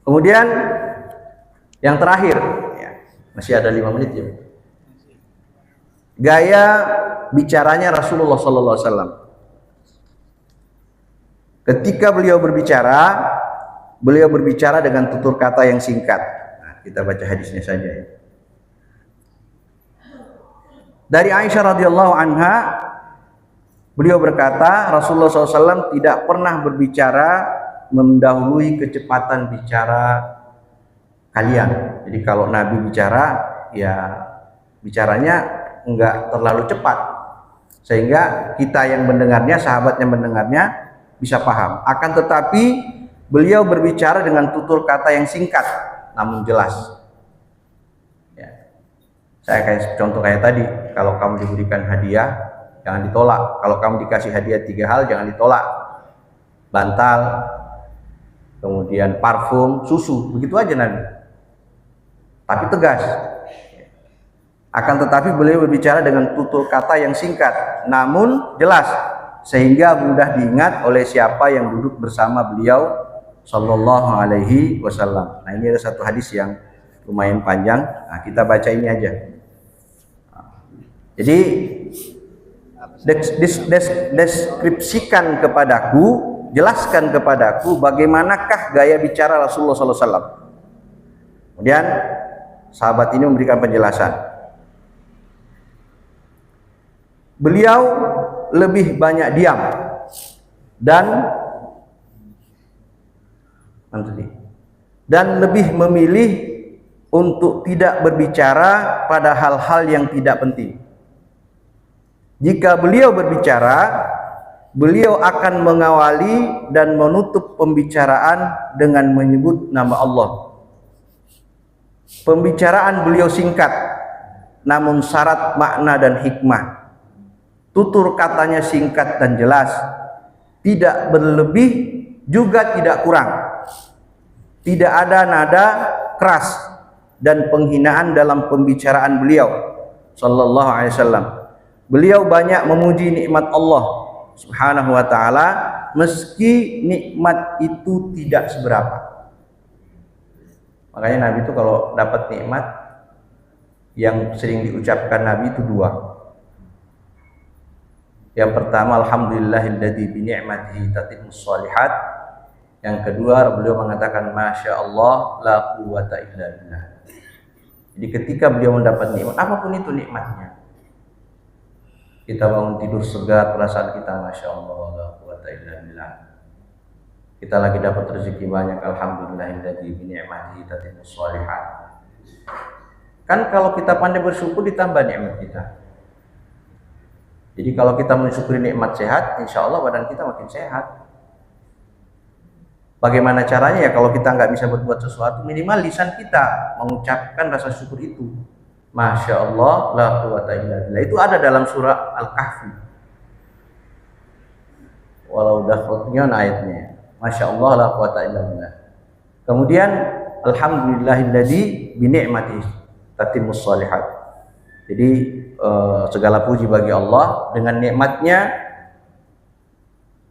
Kemudian yang terakhir, masih ada 5 menit ya. Gaya bicaranya Rasulullah SAW. Ketika beliau berbicara dengan tutur kata yang singkat. Nah, kita baca hadisnya saja ya. Dari Aisyah radhiyallahu anha, beliau berkata, Rasulullah SAW tidak pernah berbicara mendahului kecepatan bicara kalian. Jadi kalau Nabi bicara, ya bicaranya enggak terlalu cepat, sehingga kita yang mendengarnya, sahabat yang mendengarnya bisa paham. Akan tetapi beliau berbicara dengan tutur kata yang singkat namun jelas. Saya kayak contoh kayak tadi, kalau kamu diberikan hadiah jangan ditolak. Kalau kamu dikasih hadiah 3 hal jangan ditolak. Bantal, kemudian parfum, susu, begitu aja Nabi. Tapi tegas. Akan tetapi beliau berbicara dengan tutur kata yang singkat namun jelas, sehingga mudah diingat oleh siapa yang duduk bersama beliau sallallahu alaihi wasallam. Nah, ini ada satu hadis yang lumayan panjang. Nah, kita baca ini aja. Jadi deskripsikan kepadaku, jelaskan kepadaku bagaimanakah gaya bicara Rasulullah SAW. Kemudian sahabat ini memberikan penjelasan. Beliau lebih banyak diam dan lebih memilih untuk tidak berbicara pada hal-hal yang tidak penting. Jika beliau berbicara, beliau akan mengawali dan menutup pembicaraan dengan menyebut nama Allah. Pembicaraan beliau singkat, namun syarat makna dan hikmah. Tutur katanya singkat dan jelas, tidak berlebih juga tidak kurang. Tidak ada nada keras dan penghinaan dalam pembicaraan beliau sallallahu alaihi wasallam. Beliau banyak memuji nikmat Allah Subhanahu wa taala meski nikmat itu tidak seberapa. Makanya Nabi itu kalau dapat nikmat yang sering diucapkan Nabi itu dua. Yang pertama, alhamdulillahilladzi bi ni'matihi tatimmus shalihat. Yang kedua, beliau mengatakan masya Allah la quwwata illa billah. Jadi ketika beliau mendapat nikmat, apapun itu nikmatnya, kita bangun tidur segar, perasaan kita masya Allah la quwwata illa billah. Kita lagi dapat rezeki banyak, alhamdulillahilladzi bi ni'matihi tatimmus shalihat. Kan kalau kita pandai bersyukur ditambah nikmat kita. Jadi kalau kita mensyukuri nikmat sehat, insya Allah badan kita makin sehat. Bagaimana caranya ya? Kalau kita nggak bisa berbuat sesuatu, minimal lisan kita mengucapkan rasa syukur itu. Masya Allah la quwwata illa billah. Itu ada dalam surah Al-Kahfi. Walau dafotnya ayatnya. Masya Allah la quwwata illa billah. Kemudian alhamdulillahilladzi bi ni'matihi tatimmus shalihat. Jadi segala puji bagi Allah, dengan nikmatnya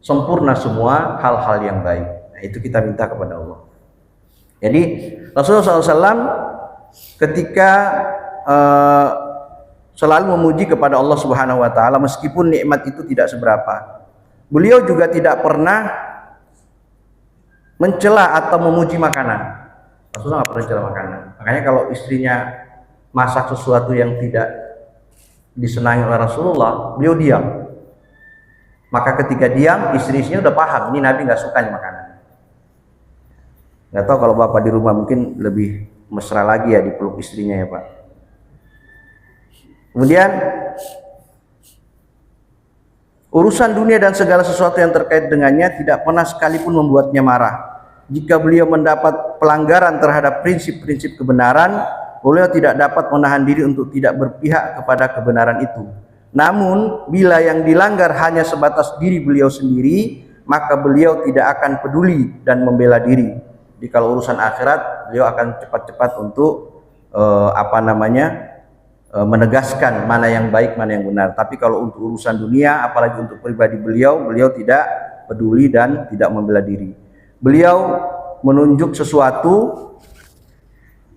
sempurna semua hal-hal yang baik. Nah, itu kita minta kepada Allah. Jadi Rasulullah SAW ketika selalu memuji kepada Allah Subhanahu Wa Taala meskipun nikmat itu tidak seberapa. Beliau juga tidak pernah mencela atau memuji makanan. Rasulullah nggak pernah mencela makanan. Makanya kalau istrinya masak sesuatu yang tidak disenangi oleh Rasulullah, beliau diam. Maka ketika diam, istri-istrinya udah paham ini Nabi nggak suka nih makanan. Nggak tahu kalau bapak di rumah mungkin lebih mesra lagi ya dipeluk istrinya ya Pak. Kemudian urusan dunia dan segala sesuatu yang terkait dengannya tidak pernah sekalipun membuatnya marah. Jika beliau mendapat pelanggaran terhadap prinsip-prinsip kebenaran, beliau tidak dapat menahan diri untuk tidak berpihak kepada kebenaran itu. Namun bila yang dilanggar hanya sebatas diri beliau sendiri, maka beliau tidak akan peduli dan membela diri. Jadi kalau urusan akhirat, beliau akan cepat-cepat untuk menegaskan mana yang baik, mana yang benar. Tapi kalau untuk urusan dunia, apalagi untuk pribadi beliau, beliau tidak peduli dan tidak membela diri. Beliau menunjuk sesuatu,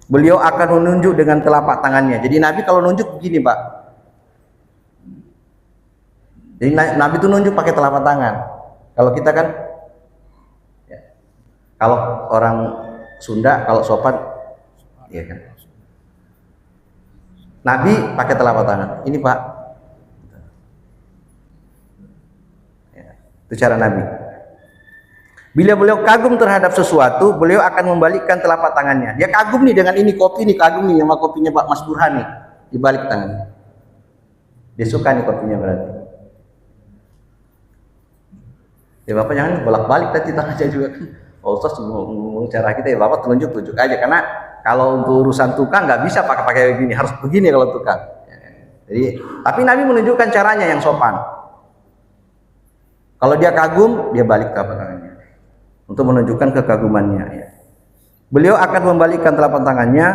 beliau akan menunjuk dengan telapak tangannya. Jadi Nabi kalau nunjuk begini Pak. Jadi Nabi itu nunjuk pakai telapak tangan. Kalau kita kan, ya, kalau orang Sunda kalau sopan, ya kan. Nabi pakai telapak tangan. Ini Pak. Ya, itu cara Nabi. Bila beliau kagum terhadap sesuatu, beliau akan membalikkan telapak tangannya. Dia kagum nih dengan ini kopi nih, kagum nih sama kopinya Pak Mas Burhan nih, dibalik tangannya. Dia suka nih kopinya berarti. Ya Bapak jangan bolak-balik tadi tangannya juga kan. Oh Ustaz ngomong cara kita ya Bapak tunjuk aja, karena kalau untuk urusan tukang nggak bisa pakai begini, harus begini kalau tukang. Jadi tapi Nabi menunjukkan caranya yang sopan. Kalau dia kagum, dia balik telapak tangannya untuk menunjukkan kekagumannya. Ya. Beliau akan membalikkan telapak tangannya.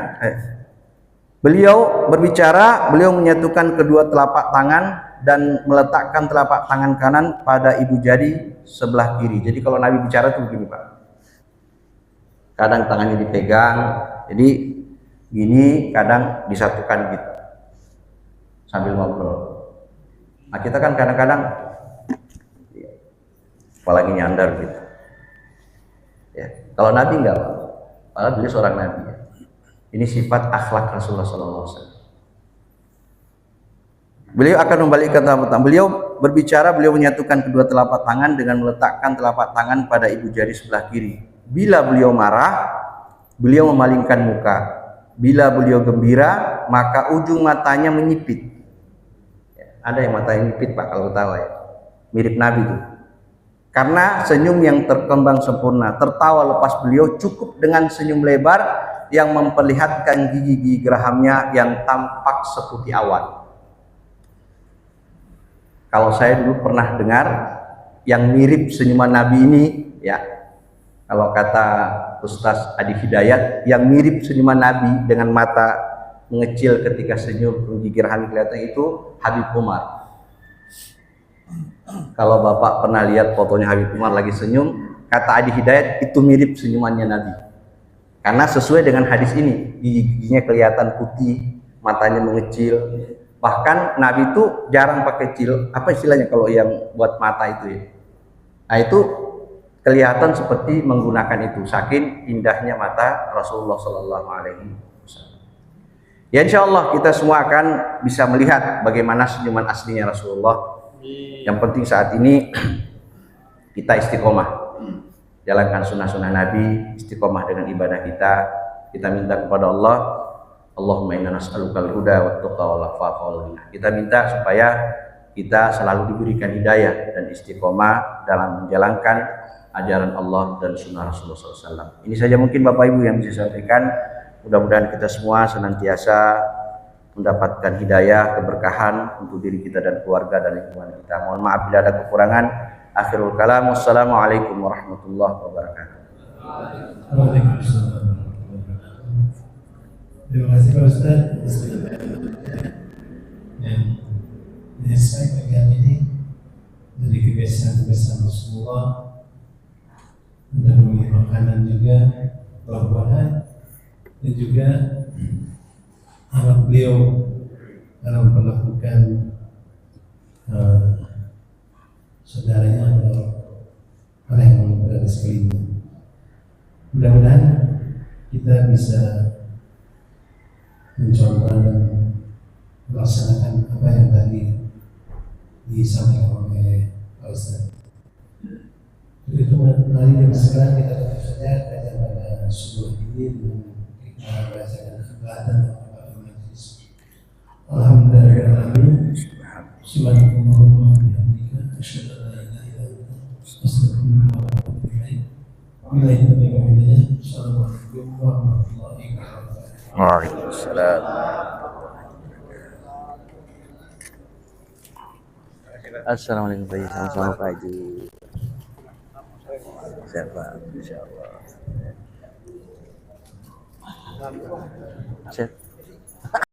Beliau berbicara, beliau menyatukan kedua telapak tangan dan meletakkan telapak tangan kanan pada ibu jari sebelah kiri. Jadi kalau Nabi bicara tuh begini Pak. Kadang tangannya dipegang, jadi gini, kadang disatukan gitu sambil ngobrol. Nah kita kan kadang-kadang apalagi nyandar gitu. Ya, kalau Nabi enggak, padahal beliau seorang Nabi. Ya. Ini sifat akhlak Rasulullah SAW. Beliau akan membalikkan telapak tangan. Beliau berbicara, beliau menyatukan kedua telapak tangan dengan meletakkan telapak tangan pada ibu jari sebelah kiri. Bila beliau marah, beliau memalingkan muka. Bila beliau gembira, maka ujung matanya menyipit. Ya, ada yang matanya menyipit Pak kalau tahu ya. Mirip Nabi itu. Karena senyum yang terkembang sempurna, tertawa lepas beliau cukup dengan senyum lebar yang memperlihatkan gigi-gigi gerahamnya yang tampak seputih awan. Kalau saya dulu pernah dengar yang mirip senyuman Nabi ini, ya, Kalau kata Ustaz Adi Hidayat, yang mirip senyuman Nabi dengan mata mengecil ketika senyum, menggigir hangit kelihatan, itu Habib Umar. Kalau Bapak pernah lihat fotonya Habib Umar lagi senyum, kata Adi Hidayat itu mirip senyumannya Nabi. Karena sesuai dengan hadis ini, giginya kelihatan putih, matanya mengecil. Bahkan Nabi itu jarang pakai apa istilahnya kalau yang buat mata itu ya. Nah itu kelihatan seperti menggunakan itu, saking indahnya mata Rasulullah Sallallahu Alaihi Wasallam. Ya insya Allah kita semua akan bisa melihat bagaimana senyuman aslinya Rasulullah. Yang penting saat ini kita istiqomah, jalankan sunnah-sunnah Nabi, istiqomah dengan ibadah kita. Kita minta kepada Allah, Allahumma inna nas'alukal huda wat tuqa wal afafa wal ghina. Kita minta supaya kita selalu diberikan hidayah dan istiqomah dalam menjalankan ajaran Allah dan sunnah Rasulullah SAW. Ini saja mungkin Bapak Ibu yang bisa saya sampaikan. Mudah-mudahan kita semua senantiasa mendapatkan hidayah, keberkahan untuk diri kita dan keluarga dan lingkungan kita. Mohon maaf bila ada kekurangan. Akhirul kalam. Wassalamualaikum warahmatullahi wabarakatuh. Waalaikumsalam. Terima kasih Pak Ustaz. Yang saya bagian ini dari kebiasaan-kebiasaan Rasulullah, dan memilih makanan juga, buah-buahan, dan juga amat beliau dalam memperlakukan saudaranya atau orang yang berada di sekelilingnya. Mudah-mudahan kita bisa mencontoh dan melaksanakan apa yang tadi disampaikan oleh Pak Ustaz. Itu mari dengan segera kita tutup saja kajian pada subuh ini dengan kita bacakan akhlak dan majlis. Alhamdulillah. Subhanallah wa bihamdika asyhadu an la ilaha illa anta astaghfiruka wa atubu ilaik. Assalamualaikum warahmatullahi wabarakatuh. Waalaikumsalam. Assalamualaikum Pak Haji. Sama-sama Pak Haji. Siapa? Insyaallah. Chat.